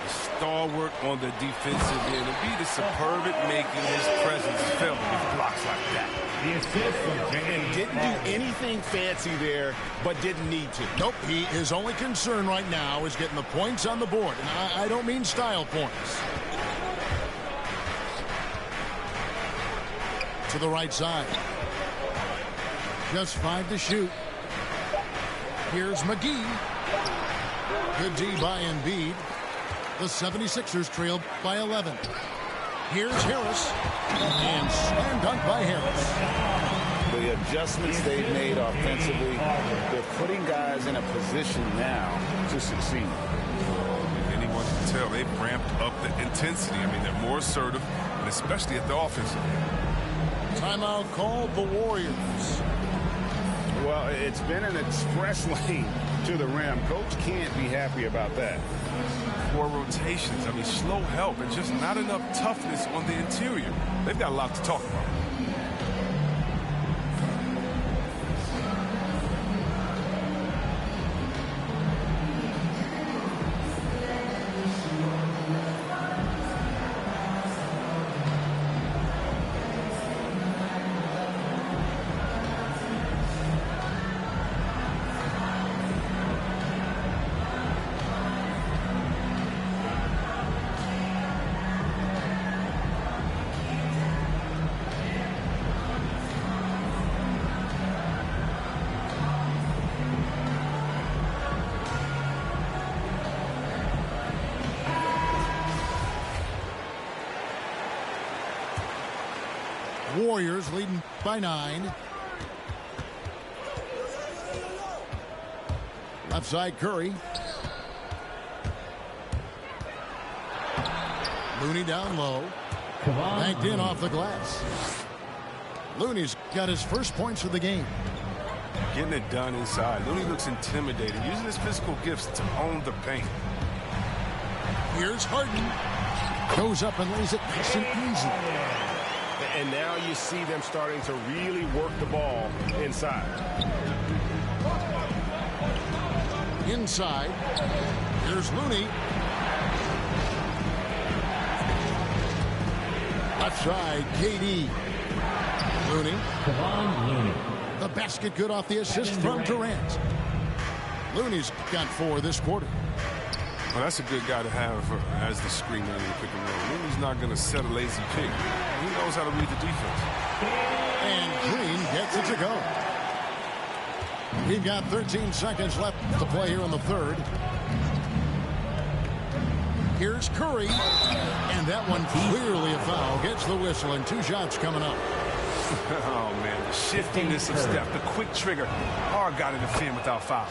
Stalwart on the defensive end. Embiid is superb at making his presence felt with blocks like that. The assist from And didn't do anything fancy there, but didn't need to. Nope, his only concern right now is getting the points on the board. And I don't mean style points. To the right side. Just 5 to shoot. Here's McGee. Good D by Embiid. The 76ers trailed by 11. Here's Harris. And slam dunk by Harris. The adjustments they've made offensively, they're putting guys in a position now to succeed. Anyone can tell they've ramped up the intensity. I mean, they're more assertive, and especially at the offensive end. Timeout called the Warriors. Well, it's been an express lane to the rim. Coach can't be happy about that. 4 rotations. I mean, slow help and just not enough toughness on the interior. They've got a lot to talk about. Warriors leading by 9. Left side Curry. Looney down low. Banked in off the glass. Looney's got his first points of the game. Getting it done inside. Looney looks intimidated, using his physical gifts to own the paint. Here's Harden. Goes up and lays it nice and easy. And now you see them starting to really work the ball inside. Inside. Here's Looney. Left side, KD. Looney. Looney. The basket good off the assist from Durant. Looney's got 4 this quarter. Well, that's a good guy to have as the screener in the pick and roll. Looney's not going to set a lazy pick. He knows how to read the defense. And Green gets it to go. We've got 13 seconds left to play here in the third. Here's Curry. And that one clearly a foul. Gets the whistle and 2 shots coming up. Oh, man, the shiftiness of step, the quick trigger. Hard got it to fin without foul.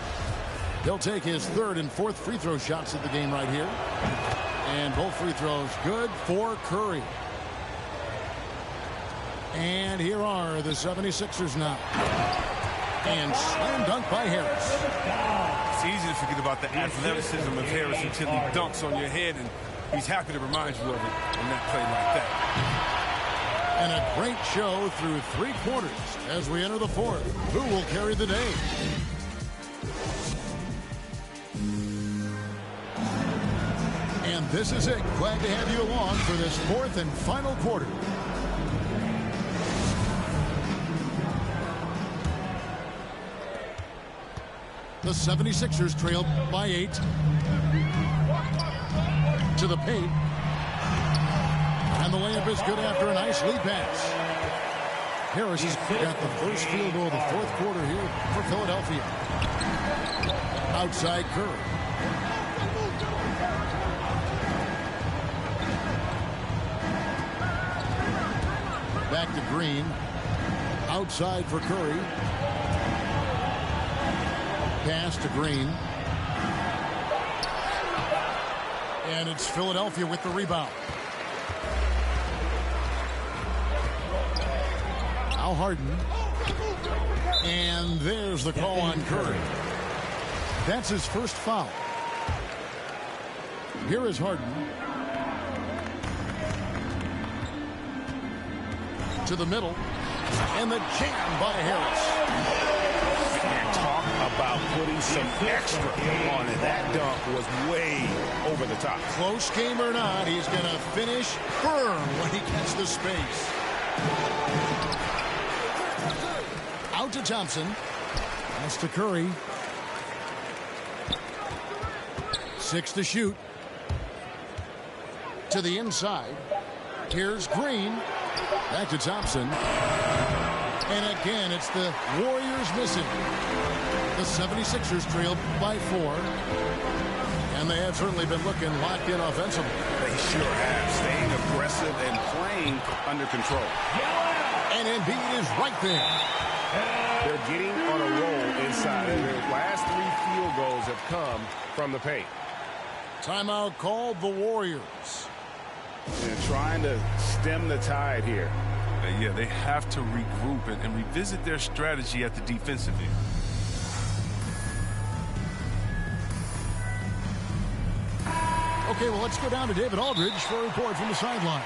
He'll take his 3rd and 4th free throw shots of the game right here. And both free throws good for Curry. And here are the 76ers now. And slam dunk by Harris. It's easy to forget about the athleticism of Harris until he dunks on your head, and he's happy to remind you of it in that play like that. And a great show through 3 quarters as we enter the 4th. Who will carry the day? And this is it. Glad to have you along for this 4th and final quarter. The 76ers trailed by 8. To the paint. And the layup is good after a nice lead pass. Harris has got the first field goal of the 4th quarter here for Philadelphia. Outside Curry. Back to Green. Outside for Curry. Pass to Green. And it's Philadelphia with the rebound. Now Harden. And there's the call on Curry. That's his first foul. Here is Harden. To the middle. And the jam by Harris. And talk about putting some extra on it. That dunk was way over the top. Close game or not, he's going to finish firm when he gets the space. Out to Thompson. That's to Curry. 6 to shoot. To the inside. Here's Green. Back to Thompson. And again, it's the Warriors missing. The 76ers trailed by 4. And they have certainly been looking locked in offensively. They sure have. Staying aggressive and playing under control. And Embiid is right there. They're getting on a roll inside. And their last 3 field goals have come from the paint. Timeout called the Warriors. And trying to stem the tide here. Yeah, they have to regroup and revisit their strategy at the defensive end. Okay, well, let's go down to David Aldridge for a report from the sideline.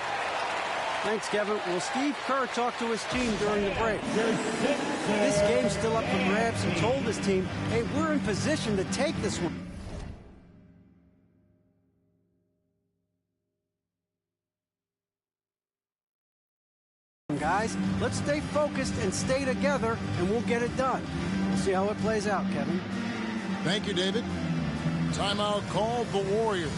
Thanks, Kevin. Well, Steve Kerr talked to his team during the break. This game's still up for grabs and told his team, hey, we're in position to take this one. Guys, let's stay focused and stay together, and we'll get it done. We'll see how it plays out, Kevin. Thank you, David. Timeout called the Warriors.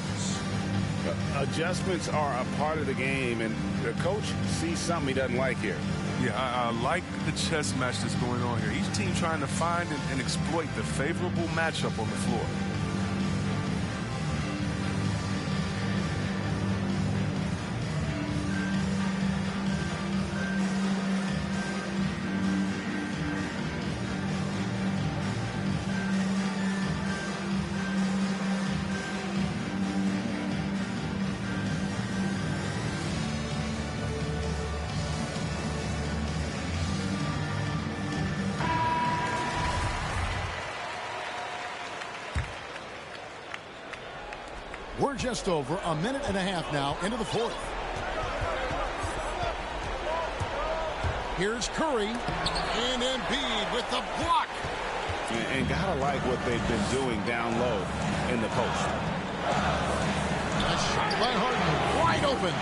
Adjustments are a part of the game, and the coach sees something he doesn't like here. Yeah, I like the chess match that's going on here. Each team trying to find and exploit the favorable matchup on the floor. We're just over a minute and a half now into the fourth. Here's Curry and Embiid with the block. And gotta like what they've been doing down low in the post. A shot by Harden, wide open.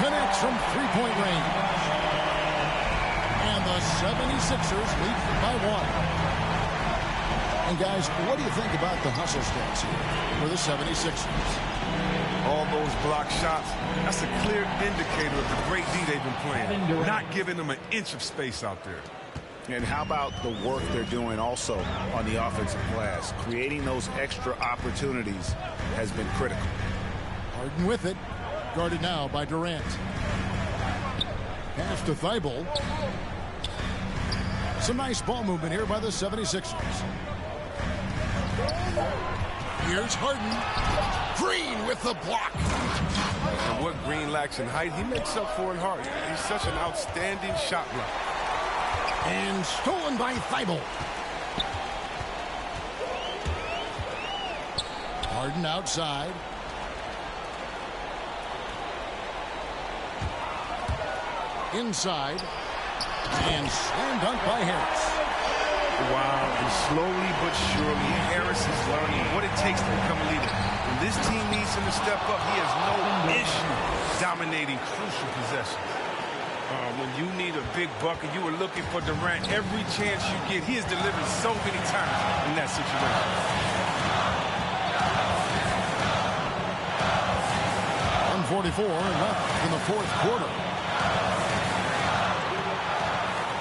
Connects from three-point range. And the 76ers lead by 1. And guys, what do you think about the hustle stats here for the 76ers? All those block shots, that's a clear indicator of the great D they've been playing. Not giving them an inch of space out there. And how about the work they're doing also on the offensive glass? Creating those extra opportunities has been critical. Harden with it. Guarded now by Durant. Pass to Thibault. Some nice ball movement here by the 76ers. Here's Harden. Green with the block. And what Green lacks in height, he makes up for in heart. He's such an outstanding shot blocker. And stolen by Thibault. Harden outside. Inside. And slam dunk by Harris. Wow, and slowly but surely, Harris is learning what it takes to become a leader. When this team needs him to step up, he has no issue dominating crucial possessions. When you need a big bucket, you were looking for Durant every chance you get. He has delivered so many times in that situation. 1:44 left in the fourth quarter.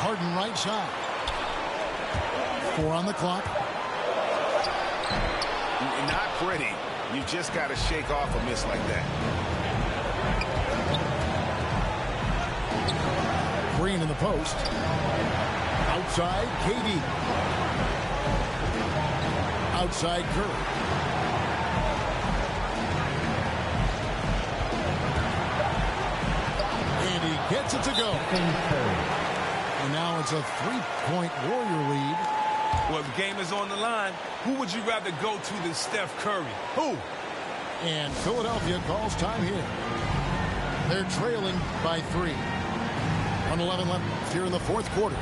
Harden right side. 4 on the clock. Not pretty. You just got to shake off a miss like that. Green in the post. Outside, KD. Outside, Curry. And he gets it to go. And now it's a 3-point Warrior lead. Well, the game is on the line. Who would you rather go to than Steph Curry? Who? And Philadelphia calls time here. They're trailing by 3. 1:11 left here in the fourth quarter.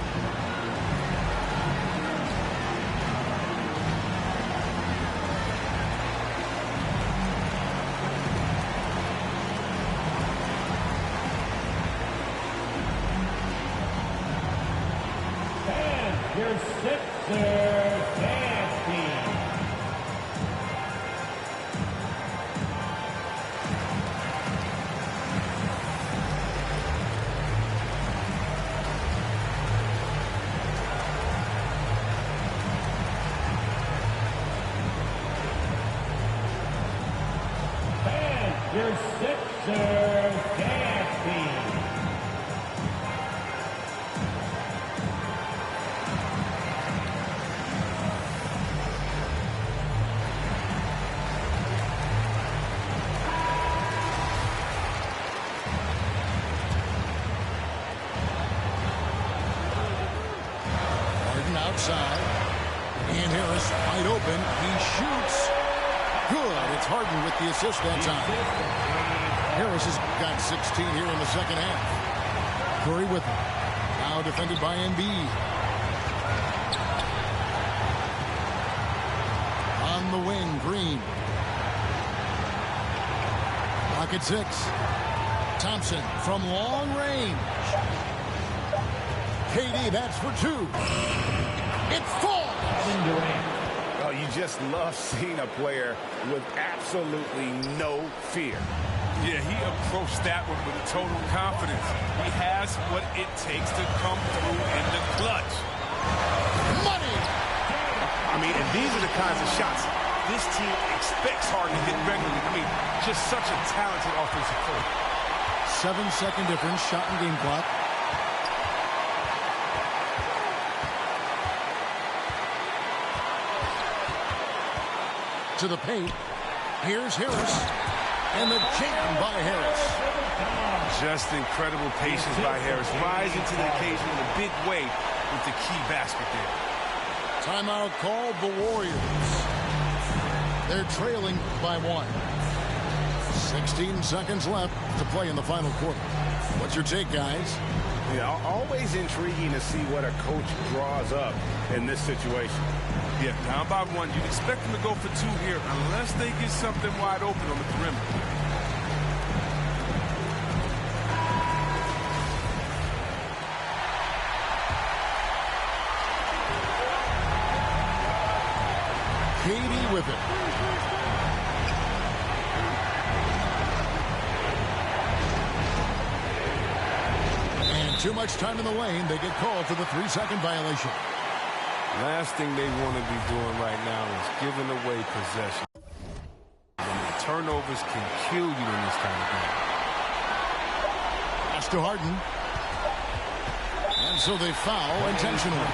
And your Sixers dance team. And your Sixers dance team. Outside, and Harris wide open. He shoots. Good. It's Harden with the assist that time. Harris has got 16 here in the second half. Curry with him. Now defended by Embiid. On the wing, Green. Pocket 6. Thompson from long range. KD, that's for 2. It falls. Oh, you just love seeing a player with absolutely no fear. Yeah, he approached that one with total confidence. He has what it takes to come through in the clutch. Money! I mean, and these are the kinds of shots this team expects Harden to hit regularly. I mean, just such a talented offensive player. 7-second difference, shot and game clock. To the paint. Here's Harris. And the jam by Harris. Just incredible patience by Harris. Rising to the occasion in a big way with the key basket there. Timeout called the Warriors. They're trailing by 1. 16 seconds left to play in the final quarter. What's your take, guys? Yeah, always intriguing to see what a coach draws up in this situation. Yeah, down by 1. You'd expect them to go for 2 here unless they get something wide open on the perimeter. KD with it. And too much time in the lane. They get called for the 3-second violation. Last thing they want to be doing right now is giving away possession. And turnovers can kill you in this kind of game. Pass to Harden. And so they foul intentionally.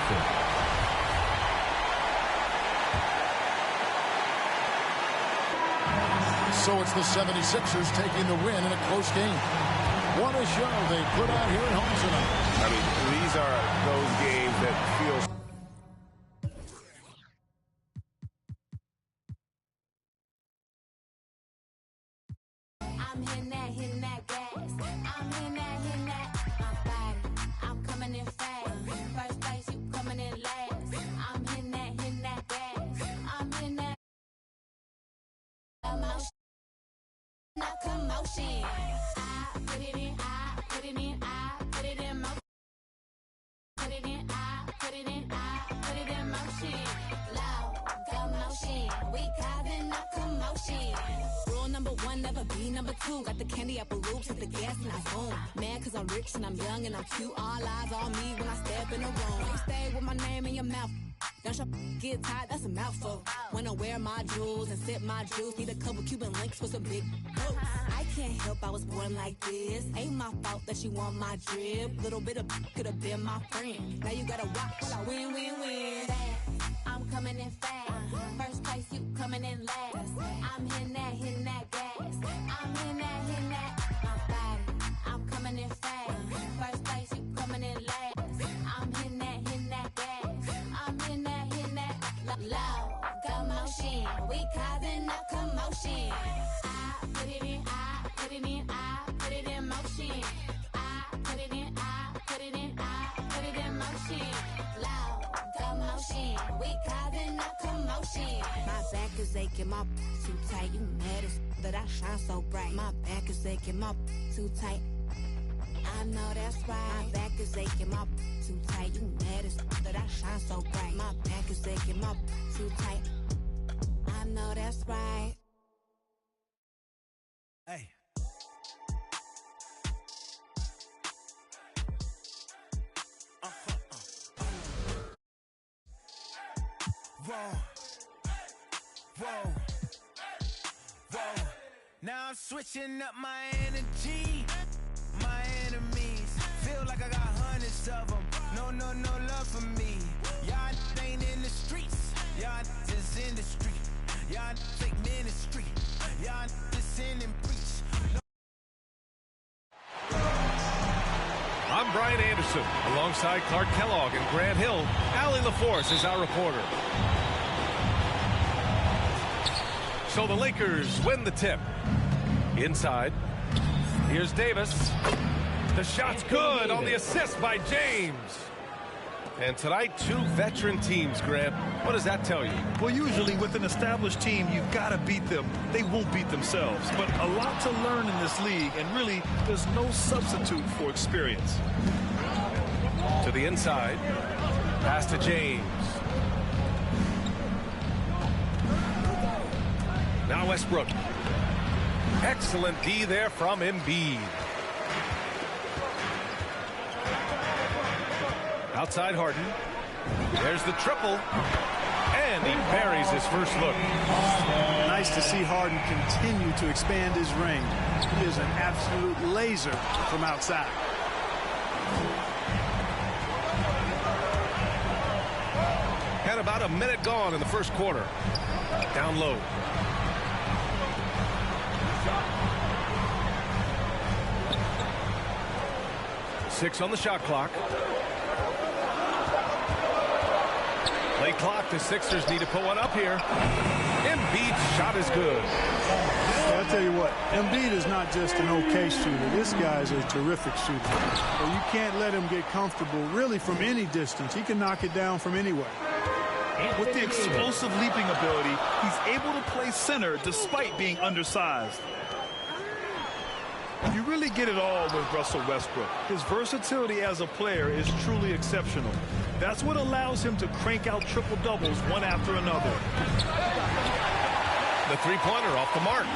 So it's the 76ers taking the win in a close game. What a show they put on here at home tonight. I mean, these are those games that feel... I'm hitting that gas. I'm hitting that, my body. I'm coming in fast. First place, you coming in last. I'm hitting that gas. I'm hitting that emotion, not commotion. I put it in, I put it in, I put it in motion. Put it in, I put it in, I put it in motion. Loud commotion, we causing a commotion. Rule number 1, never be number 2. Got the candy apple loops, hit the gas and I boom. Mad cause I'm rich and I'm young and I'm cute. All eyes on me when I step in the room. You stay with my name in your mouth. Don't your get tired, that's a mouthful. When I wear my jewels and sip my juice, need a couple Cuban links for some big boots. I can't help I was born like this. Ain't my fault that you want my drip. Little bit of could have been my friend. Now you gotta watch while I win, win, win. I'm coming in fast. First place, you coming in last. I'm hitting that gas. I'm hitting that, my body. I'm coming in fast. First place, you coming in last. I'm hitting that gas. I'm hitting that, loud commotion. We causing a commotion. I put it in, I put it in, I put it in motion. I put it in, I put it in. not commotion. My back is aching, my too tight. You mad as that I shine so bright. My back is aching, my too tight. I know that's right. My back is aching, my too tight. You mad as that I shine so bright. My back is aching, my too tight. I know that's right. Hey. Whoa. Whoa. Whoa. Now I'm switching up my energy. My enemies feel like I got hundreds of them. No love for me. Y'all ain't in the streets. Y'all just in the street. Y'all fake ministry. Y'all just sin and preach. I'm Brian Anderson, alongside Clark Kellogg and Grant Hill. Allie LaForce is our reporter. So the Lakers win the tip. Inside, here's Davis. The shot's good on the assist by James. And tonight, 2 veteran teams, Grant. What does that tell you? Well, usually with an established team, you've got to beat them. They won't beat themselves. But a lot to learn in this league, and really, there's no substitute for experience. To the inside. Pass to James. Now Westbrook. Excellent D there from Embiid. Outside Harden. There's the triple. And he buries his first look. Nice to see Harden continue to expand his range. He is an absolute laser from outside. Had about a minute gone in the first quarter. Down low. Six on the shot clock. Late clock, the Sixers need to put one up here. Embiid's shot is good. I'll tell you what, Embiid is not just an okay shooter. This guy's a terrific shooter. So you can't let him get comfortable really from any distance. He can knock it down from anywhere. With the explosive leaping ability, he's able to play center despite being undersized. You really get it all with Russell Westbrook. His versatility as a player is truly exceptional. That's what allows him to crank out triple-doubles one after another. The three-pointer off the mark.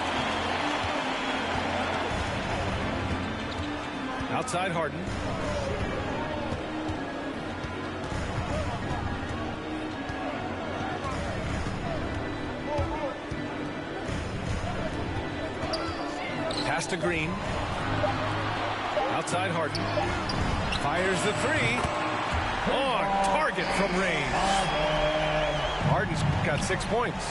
Outside Harden. Pass to Green. Outside Harden. Fires the three. On target from range. Harden's got 6 points.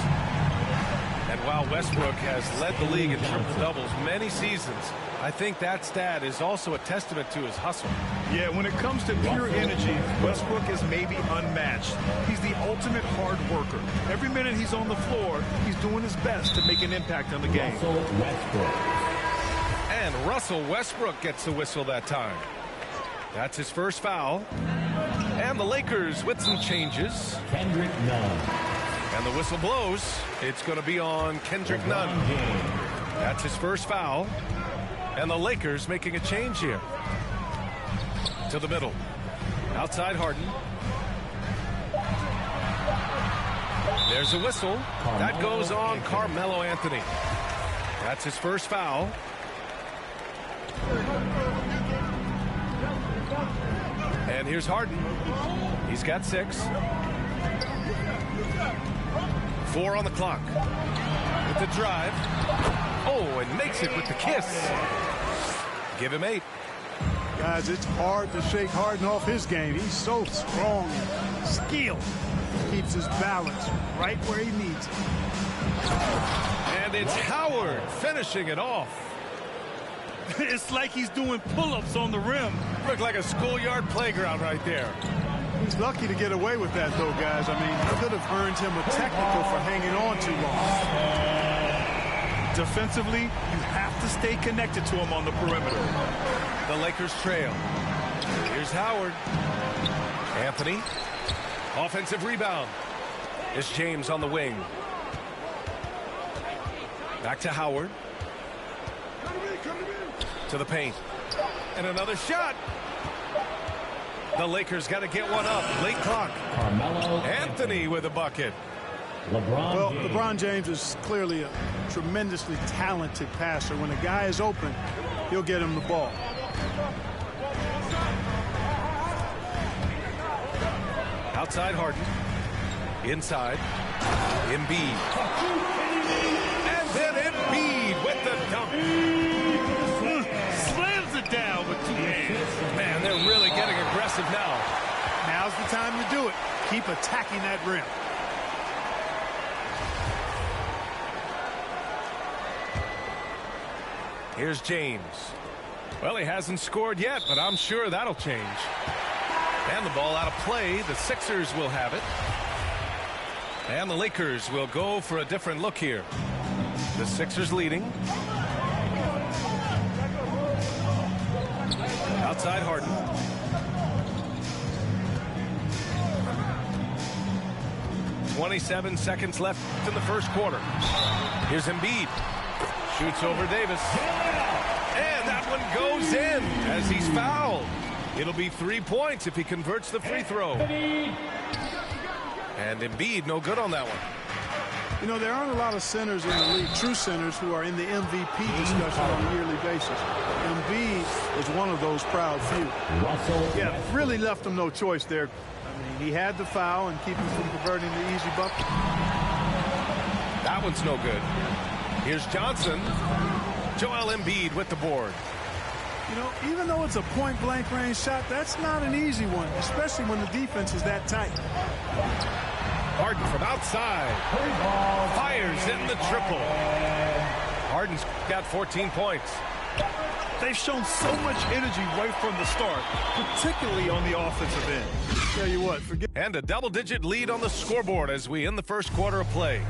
And while Westbrook has led the league in triple-doubles many seasons, I think that stat is also a testament to his hustle. Yeah, when it comes to pure energy, Westbrook is maybe unmatched. He's the ultimate hard worker. Every minute he's on the floor, he's doing his best to make an impact on the game. And Russell Westbrook gets the whistle that time. That's his first foul. And the Lakers with some changes. Kendrick Nunn. And the whistle blows. It's going to be on Kendrick Nunn. That's his first foul. And the Lakers making a change here. To the middle. Outside Harden. There's a whistle. That goes on Carmelo Anthony. That's his first foul. And here's Harden. He's got 6. 4 on the clock. With the drive. Oh, and makes it with the kiss. Give him 8. Guys, it's hard to shake Harden off his game. He's so strong and skilled. Keeps his balance right where he needs it. And it's Howard finishing it off. It's like he's doing pull-ups on the rim. Looked like a schoolyard playground right there. He's lucky to get away with that, though, guys. I mean, it could have earned him a technical for hanging on too long. Defensively, you have to stay connected to him on the perimeter. The Lakers trail. Here's Howard. Anthony. Offensive rebound. It's James on the wing. Back to Howard. To the paint. And another shot. The Lakers got to get one up. Late clock. Anthony with a bucket. LeBron James is clearly a tremendously talented passer. When a guy is open, he'll get him the ball. Outside Harden. Inside. Embiid. And then Embiid with the dunk. Slams it down with 2 hands. Man, they're really getting aggressive now. Now's the time to do it. Keep attacking that rim. Here's James. Well, he hasn't scored yet, but I'm sure that'll change. And the ball out of play. The Sixers will have it. And the Lakers will go for a different look here. The Sixers leading. Outside Harden. "27 seconds left in the first quarter. Here's Embiid. Shoots over Davis. And that one goes in as he's fouled. It'll be 3 points if he converts the free throw. And Embiid no good on that one. You know, there aren't a lot of centers in the league, true centers, who are in the MVP discussion on a yearly basis. Embiid is one of those proud few. Yeah, really left him no choice there. I mean, he had the foul and keep him from converting the easy bucket. That one's no good. Here's Johnson. Joel Embiid with the board. You know, even though it's a point-blank range shot, that's not an easy one, especially when the defense is that tight. Harden from outside. Fires in the triple. Harden's got 14 points. They've shown so much energy right from the start, particularly on the offensive end. Tell you what, and a double-digit lead on the scoreboard as we end the first quarter of play.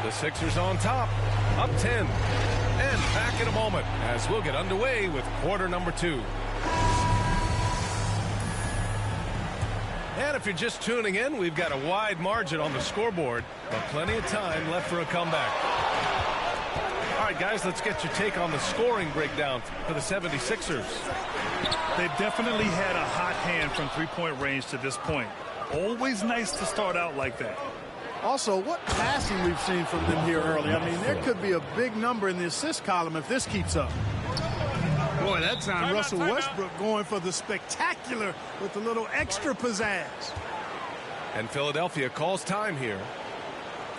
The Sixers on top, up 10. And back in a moment as we'll get underway with quarter number 2. And if you're just tuning in, we've got a wide margin on the scoreboard, but plenty of time left for a comeback. All right, guys, let's get your take on the scoring breakdown for the 76ers. They've definitely had a hot hand from three-point range to this point. Always nice to start out like that. Also, what passing we've seen from them here early. I mean, there could be a big number in the assist column if this keeps up. Boy, that time Russell Westbrook going for the spectacular with a little extra pizzazz. And Philadelphia calls time here.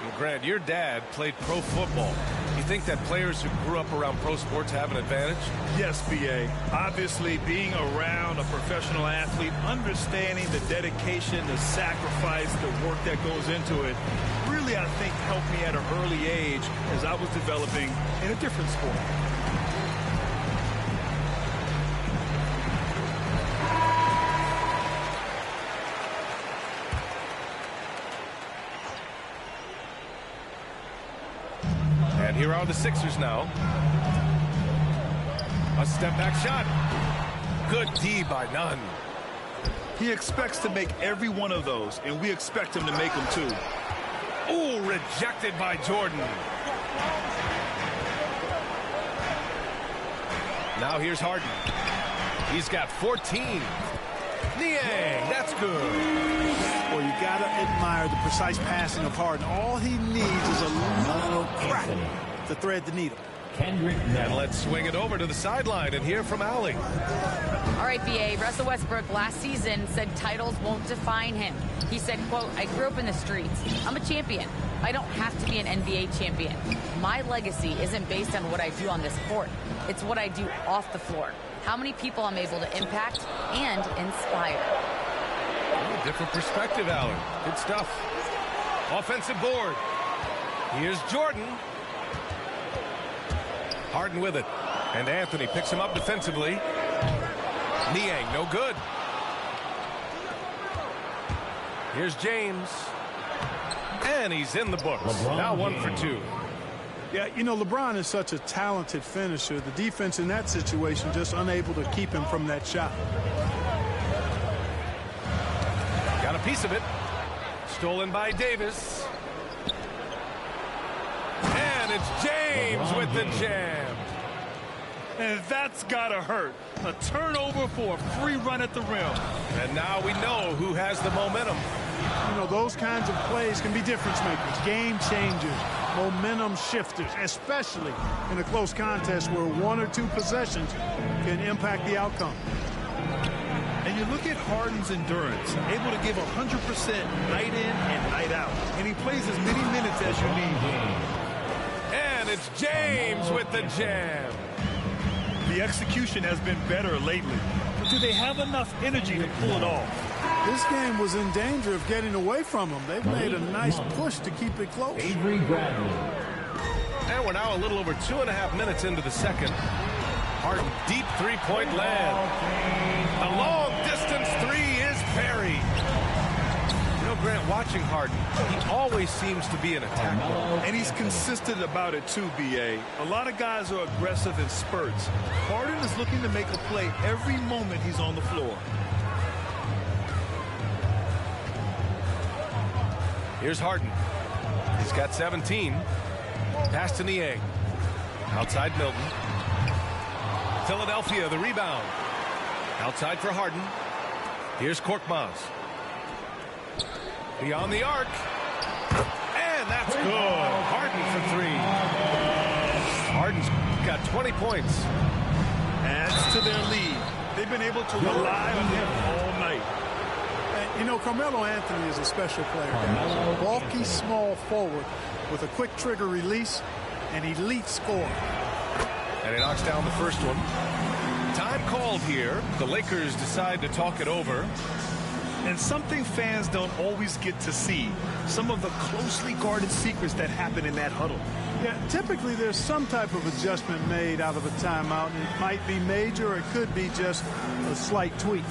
And Grant, your dad played pro football. You think that players who grew up around pro sports have an advantage? Yes, B.A. Obviously, being around a professional athlete, understanding the dedication, the sacrifice, the work that goes into it, really, I think, helped me at an early age as I was developing in a different sport. And here are the Sixers now. A step-back shot. Good D by Nunn. He expects to make every one of those, and we expect him to make them too. Ooh, rejected by Jordan. Now here's Harden. He's got 14. Niang, that's good. Well, you got to admire the precise passing of Harden. All he needs is a little crack to thread the needle. And let's swing it over to the sideline and hear from Allie. All right, B.A. Russell Westbrook last season said titles won't define him. He said, quote, "I grew up in the streets. I'm a champion. I don't have to be an NBA champion. My legacy isn't based on what I do on this court. It's what I do off the floor. How many people I'm able to impact and inspire." Different perspective, Allen. Good stuff. Offensive board. Here's Jordan. Harden with it. And Anthony picks him up defensively. Niang, no good. Here's James. And he's in the books. Now 1 for 2. Yeah, you know, LeBron is such a talented finisher. The defense in that situation just unable to keep him from that shot. Got a piece of it. Stolen by Davis. And it's James with the jam. And that's gotta hurt. A turnover for a free run at the rim. And now we know who has the momentum. You know, those kinds of plays can be difference makers, game changers, momentum shifters, especially in a close contest where 1 or 2 possessions can impact the outcome. And you look at Harden's endurance, able to give 100% night in and night out. And he plays as many minutes as you need. And it's James with the jam. The execution has been better lately. But do they have enough energy to pull it off? This game was in danger of getting away from them. They've made a nice push to keep it close. Avery Bradley. And we're now a little over 2.5 minutes into the second. Harden, deep three-point land. The long-distance three is buried. You know, Grant, watching Harden, he always seems to be an attack mode. And he's consistent about it too, B.A. A lot of guys are aggressive in spurts. Harden is looking to make a play every moment he's on the floor. Here's Harden. He's got 17. Pass to Niang. Outside Milton. Philadelphia, the rebound. Outside for Harden. Here's Korkmaz. Beyond the arc. And that's good. Harden for 3. Harden's got 20 points. Adds to their lead. They've been able to rely on him all night. You know, Carmelo Anthony is a special player. Guys. A bulky, small forward with a quick trigger release and elite score. And he knocks down the first one. Time called here. The Lakers decide to talk it over. And something fans don't always get to see. Some of the closely guarded secrets that happen in that huddle. Yeah, typically there's some type of adjustment made out of a timeout. And it might be major or it could be just a slight tweak.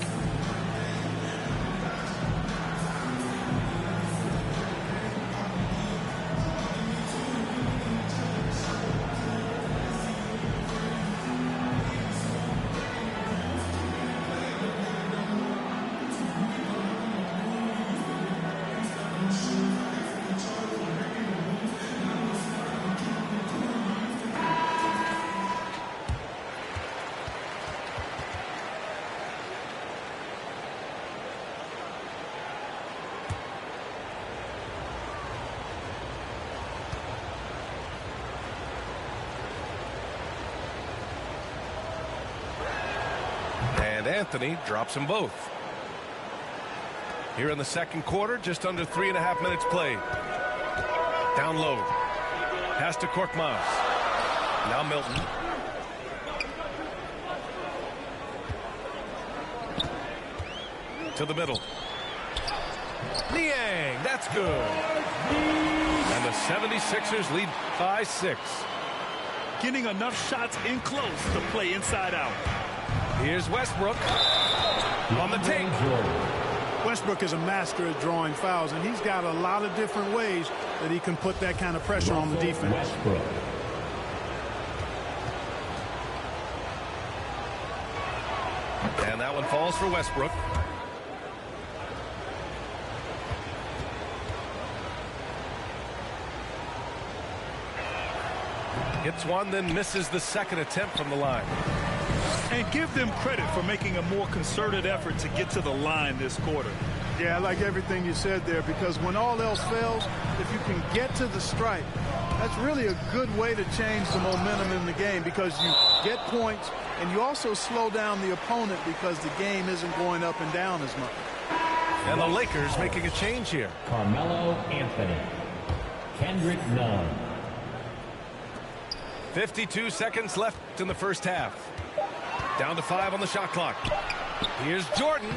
And Anthony drops them both. Here in the second quarter, just under 3.5 minutes played. Down low. Pass to Korkmaz. Now Milton. To the middle. Niang, that's good. And the 76ers lead by 6. Getting enough shots in close to play inside out. Here's Westbrook on the take. Westbrook is a master at drawing fouls, and he's got a lot of different ways that he can put that kind of pressure on the defense. Westbrook. And that one falls for Westbrook. Hits one, then misses the second attempt from the line. And give them credit for making a more concerted effort to get to the line this quarter. Yeah, I like everything you said there, because when all else fails, if you can get to the stripe, that's really a good way to change the momentum in the game, because you get points and you also slow down the opponent because the game isn't going up and down as much. And the Lakers making a change here. Carmelo Anthony. Kendrick Nunn. 52 seconds left in the first half. Down to 5 on the shot clock. Here's Jordan.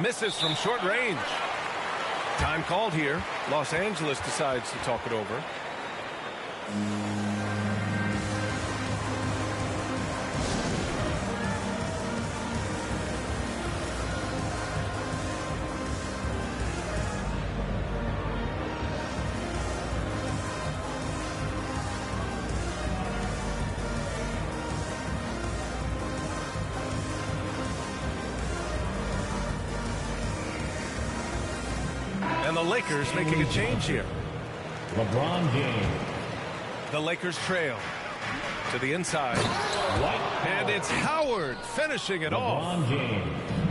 Misses from short range. Time called here. Los Angeles decides to talk it over. And the Lakers making a change here. LeBron James. The Lakers trail to the inside. And it's Howard finishing it off.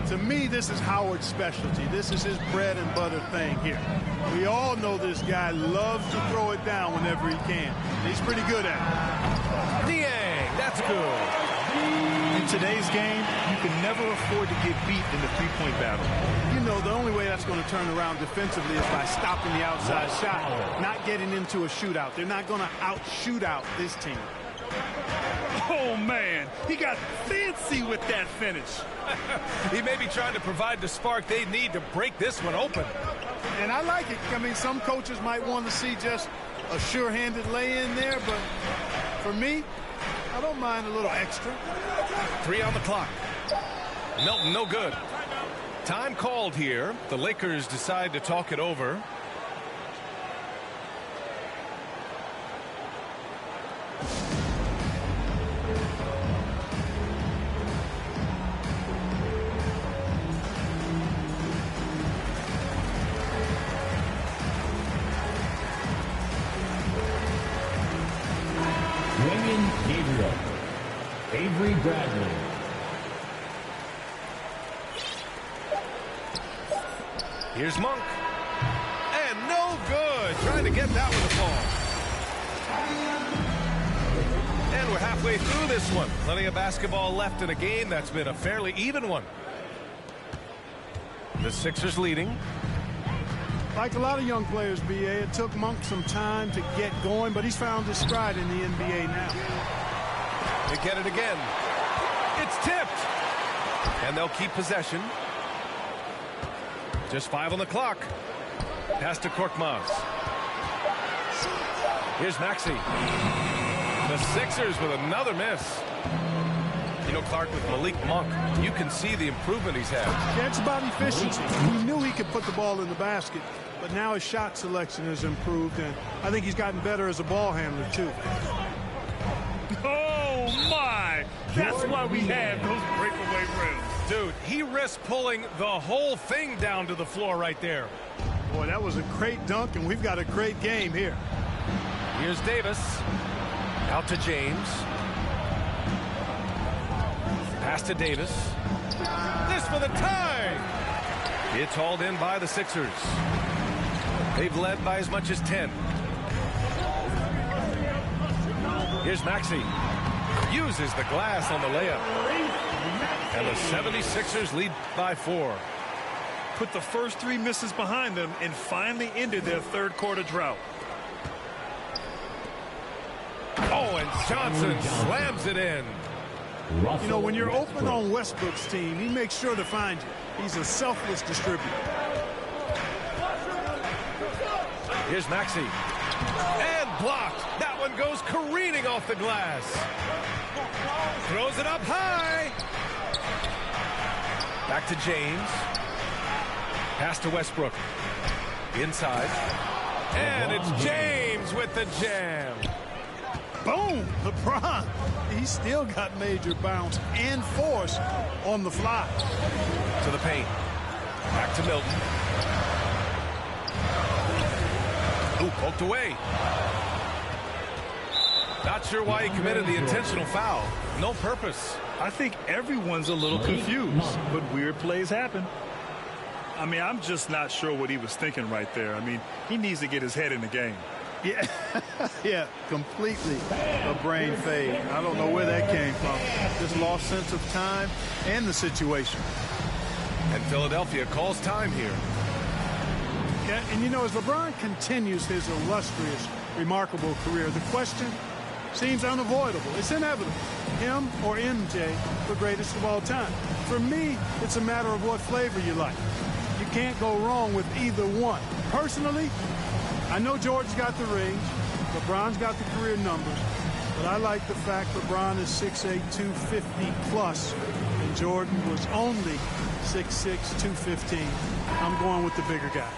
To me, this is Howard's specialty. This is his bread and butter thing here. We all know this guy loves to throw it down whenever he can. He's pretty good at it. Niang, that's good. In today's game, you can never afford to get beat in the three-point battle. You know, the only way that's going to turn around defensively is by stopping the outside shot, not getting into a shootout. They're not going to out-shootout this team. Oh, man, he got fancy with that finish. He may be trying to provide the spark they need to break this one open. And I like it. I mean, some coaches might want to see just a sure-handed lay-in there, but for me, I don't mind a little extra. 3 on the clock. Melton, no good. Time called here. The Lakers decide to talk it over. Gabriel. Avery Bradley. Here's Monk. And no good. Trying to get that one to fall. And we're halfway through this one. Plenty of basketball left in a game that's been a fairly even one. The Sixers leading. Like a lot of young players, B.A., it took Monk some time to get going, but he's found his stride in the NBA now. They get it again. It's tipped. And they'll keep possession. Just 5 on the clock. Pass to Korkmaz. Here's Maxey. The Sixers with another miss. You know, Clark, with Malik Monk, you can see the improvement he's had. Yeah, it's about efficiency. He knew he could put the ball in the basket, but now his shot selection has improved, and I think he's gotten better as a ball handler, too. Oh, my! That's why we have those breakaway rims. Dude, he risked pulling the whole thing down to the floor right there. Boy, that was a great dunk, and we've got a great game here. Here's Davis. Out to James. Pass to Davis. This for the tie. It's hauled in by the Sixers. They've led by as much as 10. Here's Maxey. Uses the glass on the layup. And the 76ers lead by 4. Put the first 3 misses behind them and finally ended their third quarter drought. Oh, and Johnson slams it in. You know, when you're open on Westbrook's team, he makes sure to find you. He's a selfless distributor. Here's Maxey. And blocked. That one goes careening off the glass. Throws it up high. Back to James. Pass to Westbrook. Inside. And it's James with the jam. Boom! LeBron. He's still got major bounce and force on the fly. To the paint. Back to Milton. Ooh, poked away. Not sure why he committed the intentional foul. No purpose. I think everyone's a little confused, but weird plays happen. I mean, I'm just not sure what he was thinking right there. I mean, he needs to get his head in the game. Yeah, yeah, completely a brain fade. I don't know where that came from. Just lost sense of time and the situation. And Philadelphia calls time here. Yeah, and you know, as LeBron continues his illustrious, remarkable career, the question seems unavoidable. It's inevitable. Him or MJ, the greatest of all time. For me, it's a matter of what flavor you like. You can't go wrong with either one. Personally, I know Jordan's got the rings, LeBron's got the career numbers, but I like the fact LeBron is 6'8", 250 plus, and Jordan was only 6'6", 215. I'm going with the bigger guy.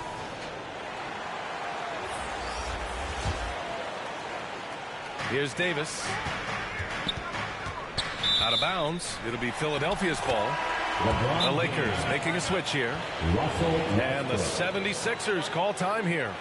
Here's Davis. Out of bounds. It'll be Philadelphia's ball. The Lakers making a switch here. And the 76ers call time here.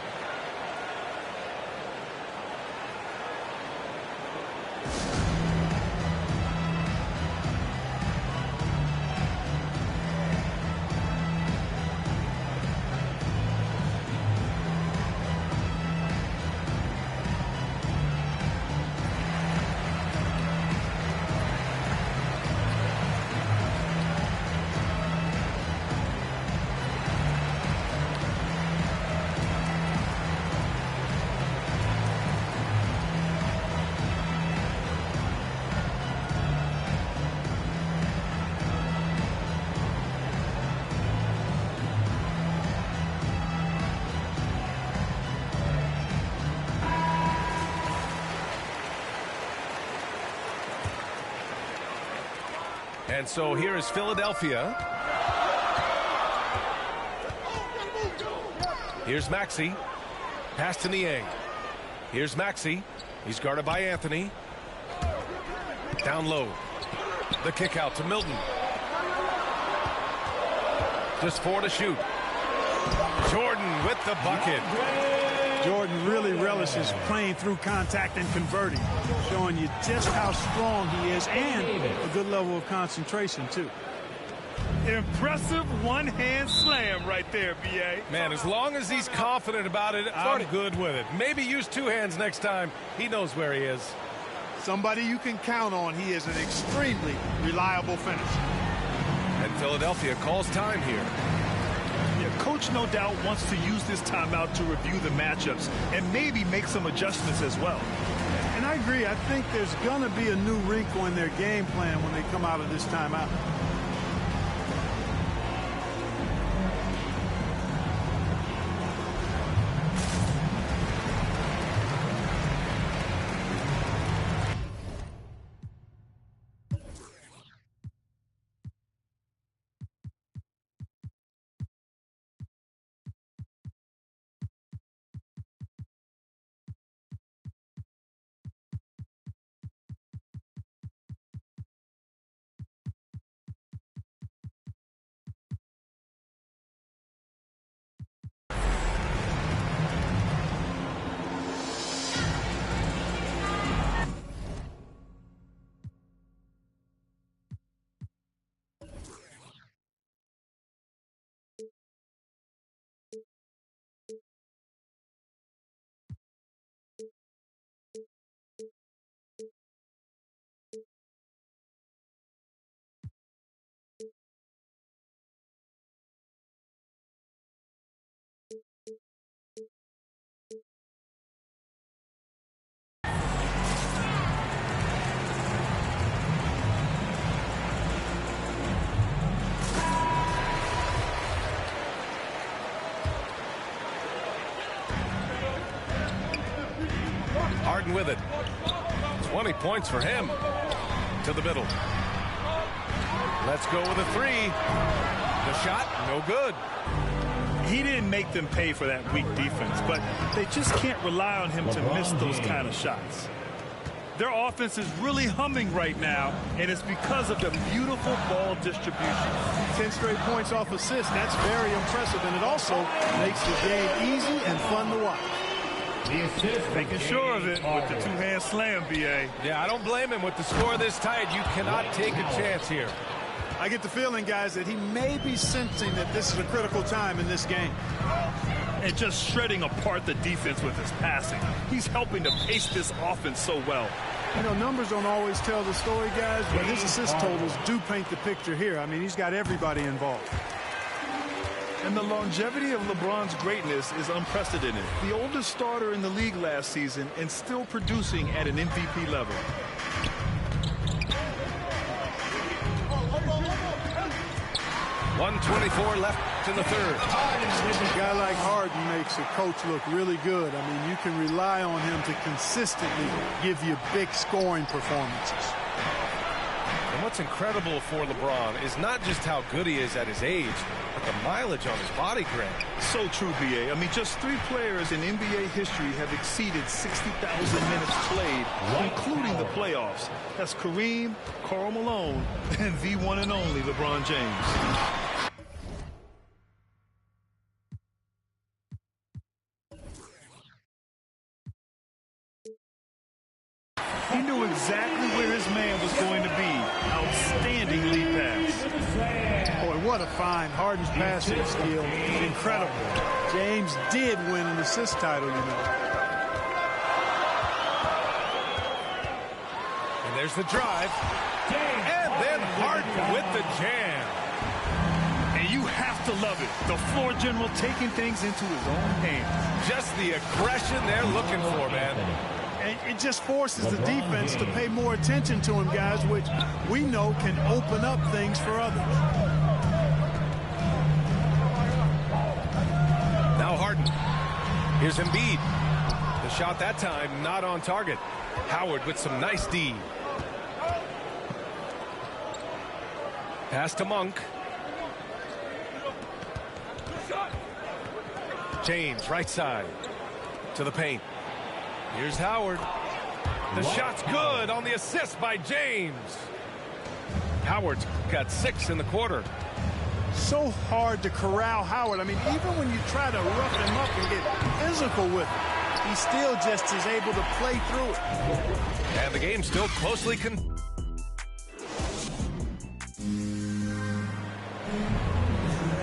And so here is Philadelphia. Here's Maxey. Pass to Niang. Here's Maxey. He's guarded by Anthony. Down low. The kick out to Milton. Just 4 to shoot. Jordan with the bucket. Jordan really relishes playing through contact and converting, showing you just how strong he is and a good level of concentration, too. Impressive one-hand slam right there, B.A. Man, as long as he's confident about it, I'm good with it. Maybe use 2 hands next time. He knows where he is. Somebody you can count on. He is an extremely reliable finisher. And Philadelphia calls time here. Coach no doubt wants to use this timeout to review the matchups and maybe make some adjustments as well. And I agree. I think there's going to be a new wrinkle in their game plan when they come out of this timeout. Harden with it. 20 points for him. To the middle. Let's go with a 3. The shot, no good. He didn't make them pay for that weak defense, but they just can't rely on him to miss those kind of shots. Their offense is really humming right now, and it's because of the beautiful ball distribution. 10 straight points off assists. That's very impressive, and it also makes the game easy and fun to watch. Making sure of it with the 2-hand slam, B.A. Yeah, I don't blame him. With the score this tight, you cannot take a chance here. I get the feeling, guys, that he may be sensing that this is a critical time in this game. And just shredding apart the defense with his passing. He's helping to pace this offense so well. You know, numbers don't always tell the story, guys, but his assist totals do paint the picture here. I mean, he's got everybody involved. And the longevity of LeBron's greatness is unprecedented. The oldest starter in the league last season and still producing at an MVP level. 1:24 left in the third. A guy like Harden makes a coach look really good. I mean, you can rely on him to consistently give you big scoring performances. And what's incredible for LeBron is not just how good he is at his age, but the mileage on his body, Grant. So true, B.A. I mean, just 3 players in NBA history have exceeded 60,000 minutes played, including the playoffs. That's Kareem, Karl Malone, and the one and only LeBron James. He knew exactly where his man was going to be. Outstanding lead pass. Boy, what a find. Harden's passing skill. Incredible. James did win an assist title, you know. And there's the drive. And then Harden with the jam. And you have to love it. The floor general taking things into his own hands. Just the aggression they're looking for, man. And it just forces the defense to pay more attention to him, guys, which we know can open up things for others. Now Harden. Here's Embiid. The shot that time not on target. Howard with some nice D. Pass to Monk. James, right side. To the paint. Here's Howard. The shot's good on the assist by James. Howard's got 6 in the quarter. So hard to corral Howard. I mean, even when you try to rough him up and get physical with him, he still just is able to play through it. And the game's still closely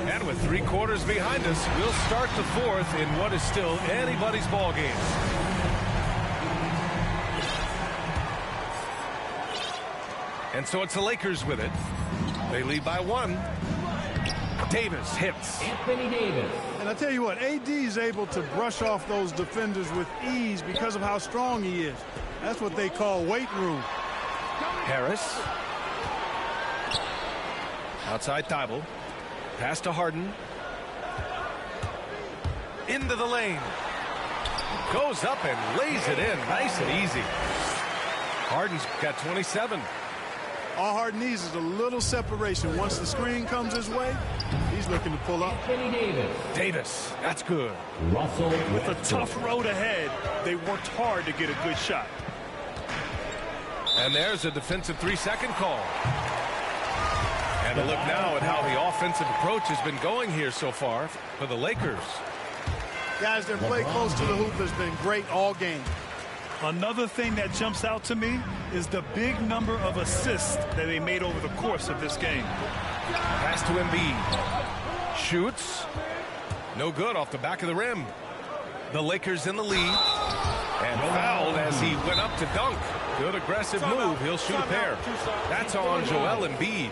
And with 3 quarters behind us, we'll start the 4th in what is still anybody's ball game. And so it's the Lakers with it. They lead by 1. Davis hits. Anthony Davis. And I tell you what, AD is able to brush off those defenders with ease because of how strong he is. That's what they call weight room. Harris. Outside Thibault. Pass to Harden. Into the lane. Goes up and lays it in. Nice and easy. Harden's got 27. All Harden needs is a little separation. Once the screen comes his way, he's looking to pull up. Anthony Davis. Davis, that's good. Russell with a tough road ahead, they worked hard to get a good shot. And there's a defensive 3-second call. And a look now at how the offensive approach has been going here so far for the Lakers. Guys, their play close to the hoop has been great all game. Another thing that jumps out to me is the big number of assists that they made over the course of this game. Pass to Embiid. Shoots. No good off the back of the rim. The Lakers in the lead. And fouled as he went up to dunk. Good aggressive move. He'll shoot a pair. That's on Joel Embiid.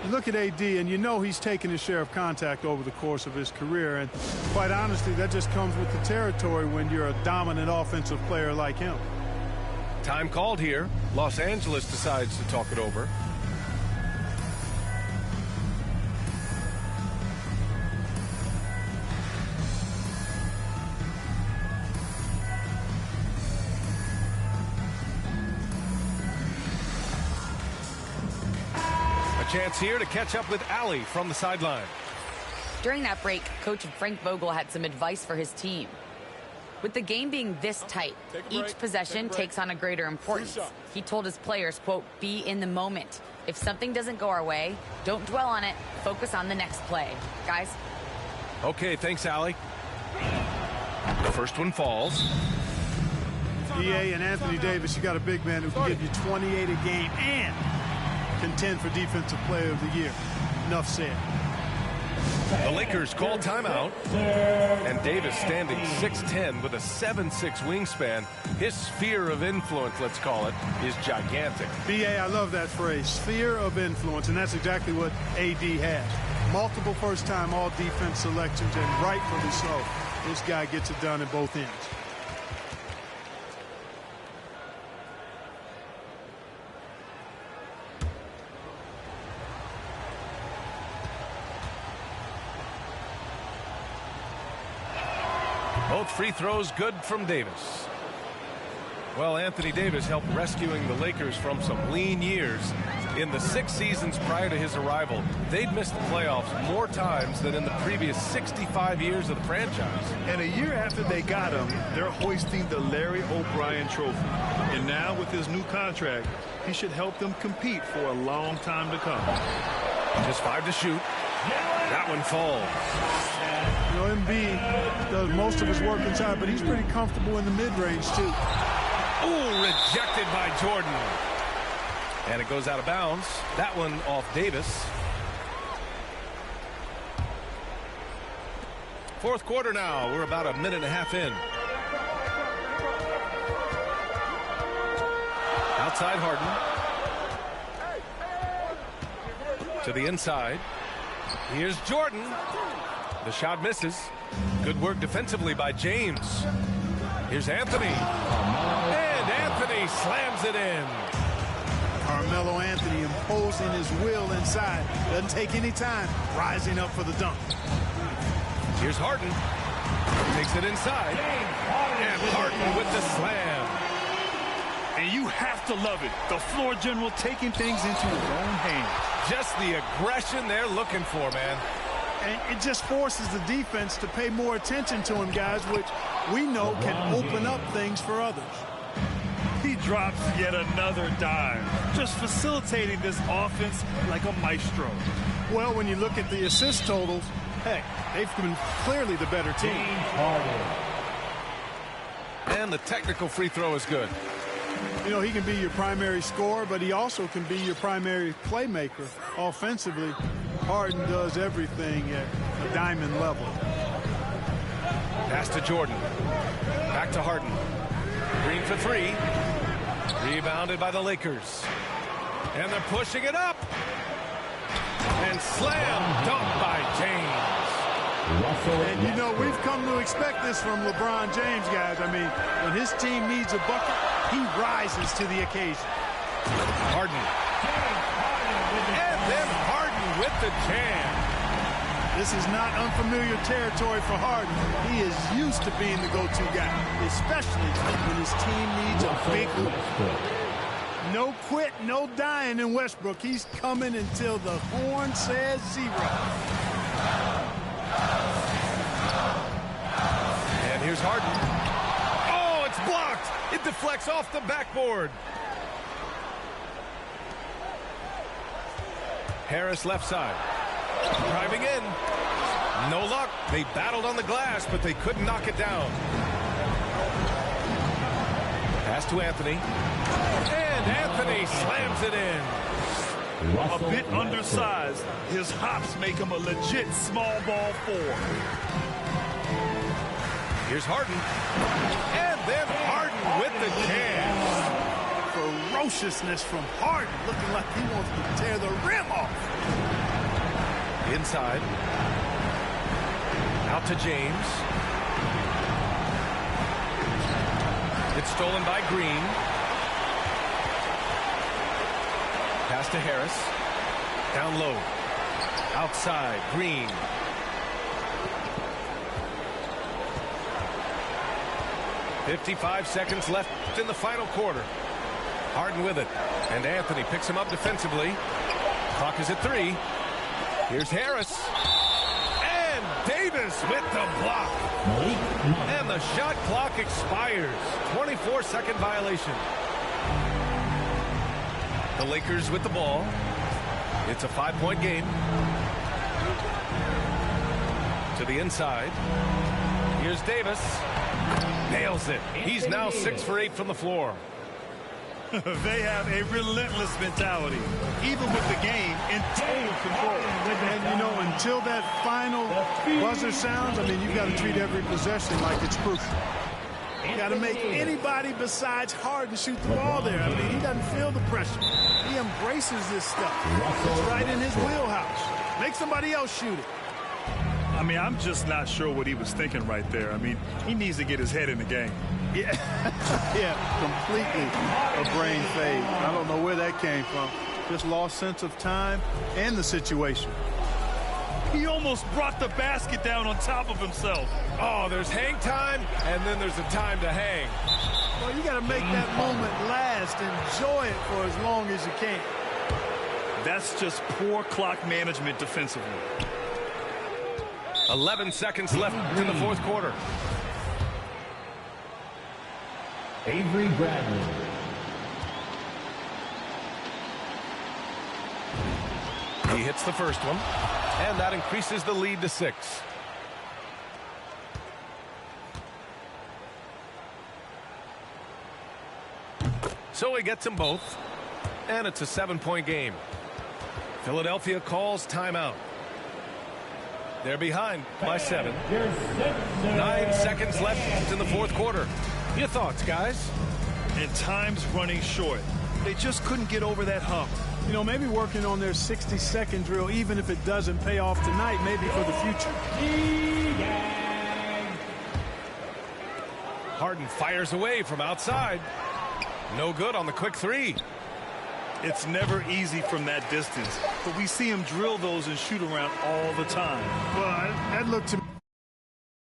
You look at AD, and you know he's taken his share of contact over the course of his career. And quite honestly, that just comes with the territory when you're a dominant offensive player like him. Time called here. Los Angeles decides to talk it over. Chance here to catch up with Allie from the sideline. During that break, Coach Frank Vogel had some advice for his team. With the game being this tight, each possession takes on a greater importance. He told his players, quote, be in the moment. If something doesn't go our way, don't dwell on it. Focus on the next play. Guys? Okay, thanks, Allie. The first one falls. DA and Anthony Davis, you got a big man who can give you 28 a game and contend for Defensive Player of the Year. Enough said. The Lakers call timeout. And Davis standing 6'10" with a 7'6" wingspan. His sphere of influence, let's call it, is gigantic. B.A., I love that phrase, sphere of influence, and that's exactly what AD has. Multiple first-time all-defense selections, and rightfully so. This guy gets it done at both ends. Both free throws good from Davis. Well, Anthony Davis helped rescuing the Lakers from some lean years In the 6 seasons prior to his arrival, they'd missed the playoffs more times than in the previous 65 years of the franchise. And a year after they got him, they're hoisting the Larry O'Brien Trophy. And now with his new contract, he should help them compete for a long time to come. Just 5 to shoot. That one falls. You know, Embiid does most of his work inside, but he's pretty comfortable in the mid-range, too. Ooh, rejected by Jordan. And it goes out of bounds. That one off Davis. Fourth quarter now. We're about a minute and a half in. Outside Harden. To the inside. Here's Jordan. The shot misses. Good work defensively by James. Here's Anthony. And Anthony slams it in. Carmelo Anthony imposing his will inside. Doesn't take any time. Rising up for the dunk. Here's Harden. Takes it inside. And Harden with the slam. And you have to love it. The floor general taking things into his own hands. Just the aggression they're looking for, man. And it just forces the defense to pay more attention to him, guys, which we know can open up things for others. He drops yet another dime, just facilitating this offense like a maestro. Well, when you look at the assist totals, heck, they've been clearly the better team. And the technical free throw is good. You know, he can be your primary scorer, but he also can be your primary playmaker. Offensively, Harden does everything at a diamond level. Pass to Jordan. Back to Harden. Green for 3. Rebounded by the Lakers. And they're pushing it up. And slam dunk by James. And, you know, we've come to expect this from LeBron James, guys. I mean, when his team needs a bucket, he rises to the occasion. Harden. And then Harden with the jam. This is not unfamiliar territory for Harden. He is used to being the go-to guy, especially when his team needs a big hoop. No quit, no dying in Westbrook. He's coming until the horn says 0. And here's Harden. Oh, it's blocked. It deflects off the backboard. Harris left side. Driving in. No luck. They battled on the glass, but they couldn't knock it down. Pass to Anthony. And Anthony slams it in. A bit undersized. His hops make him a legit small ball 4. Here's Harden. And then Harden with the jam. Ferociousness from Harden, looking like he wants to tear the rim off. Inside. Out to James. It's stolen by Green. Pass to Harris. Down low. Outside. Green. .55 seconds left in the final quarter. Harden with it. And Anthony picks him up defensively. Clock is at 3. Here's Harris. And Davis with the block. And the shot clock expires. 24-second violation. The Lakers with the ball. It's a 5-point game. To the inside. Here's Davis. Nails it. He's now 6 for 8 from the floor. They have a relentless mentality, even with the game in total control. And, you know, until that final buzzer sounds, I mean, you've got to treat every possession like it's crucial. You got to make anybody besides Harden shoot the ball there. I mean, he doesn't feel the pressure. He embraces this stuff. It's right in his wheelhouse. Make somebody else shoot it. I mean, I'm just not sure what he was thinking right there. I mean, he needs to get his head in the game. Yeah, yeah, completely a brain fade. I don't know where that came from. Just lost sense of time and the situation. He almost brought the basket down on top of himself. Oh, there's hang time, and then there's a time to hang. Well, you got to make that moment last. Enjoy it for as long as you can. That's just poor clock management defensively. 11 seconds left in the fourth quarter. Avery Bradley. He hits the first one, and that increases the lead to 6. So he gets them both, and it's a 7-point game. Philadelphia calls timeout. They're behind by 7. 9 seconds left in the fourth quarter. Your thoughts, guys? And time's running short. They just couldn't get over that hump. You know, maybe working on their 60-second drill, even if it doesn't pay off tonight, maybe for the future. Harden fires away from outside. No good on the quick 3. It's never easy from that distance, but we see him drill those and shoot around all the time. Well, that looked to me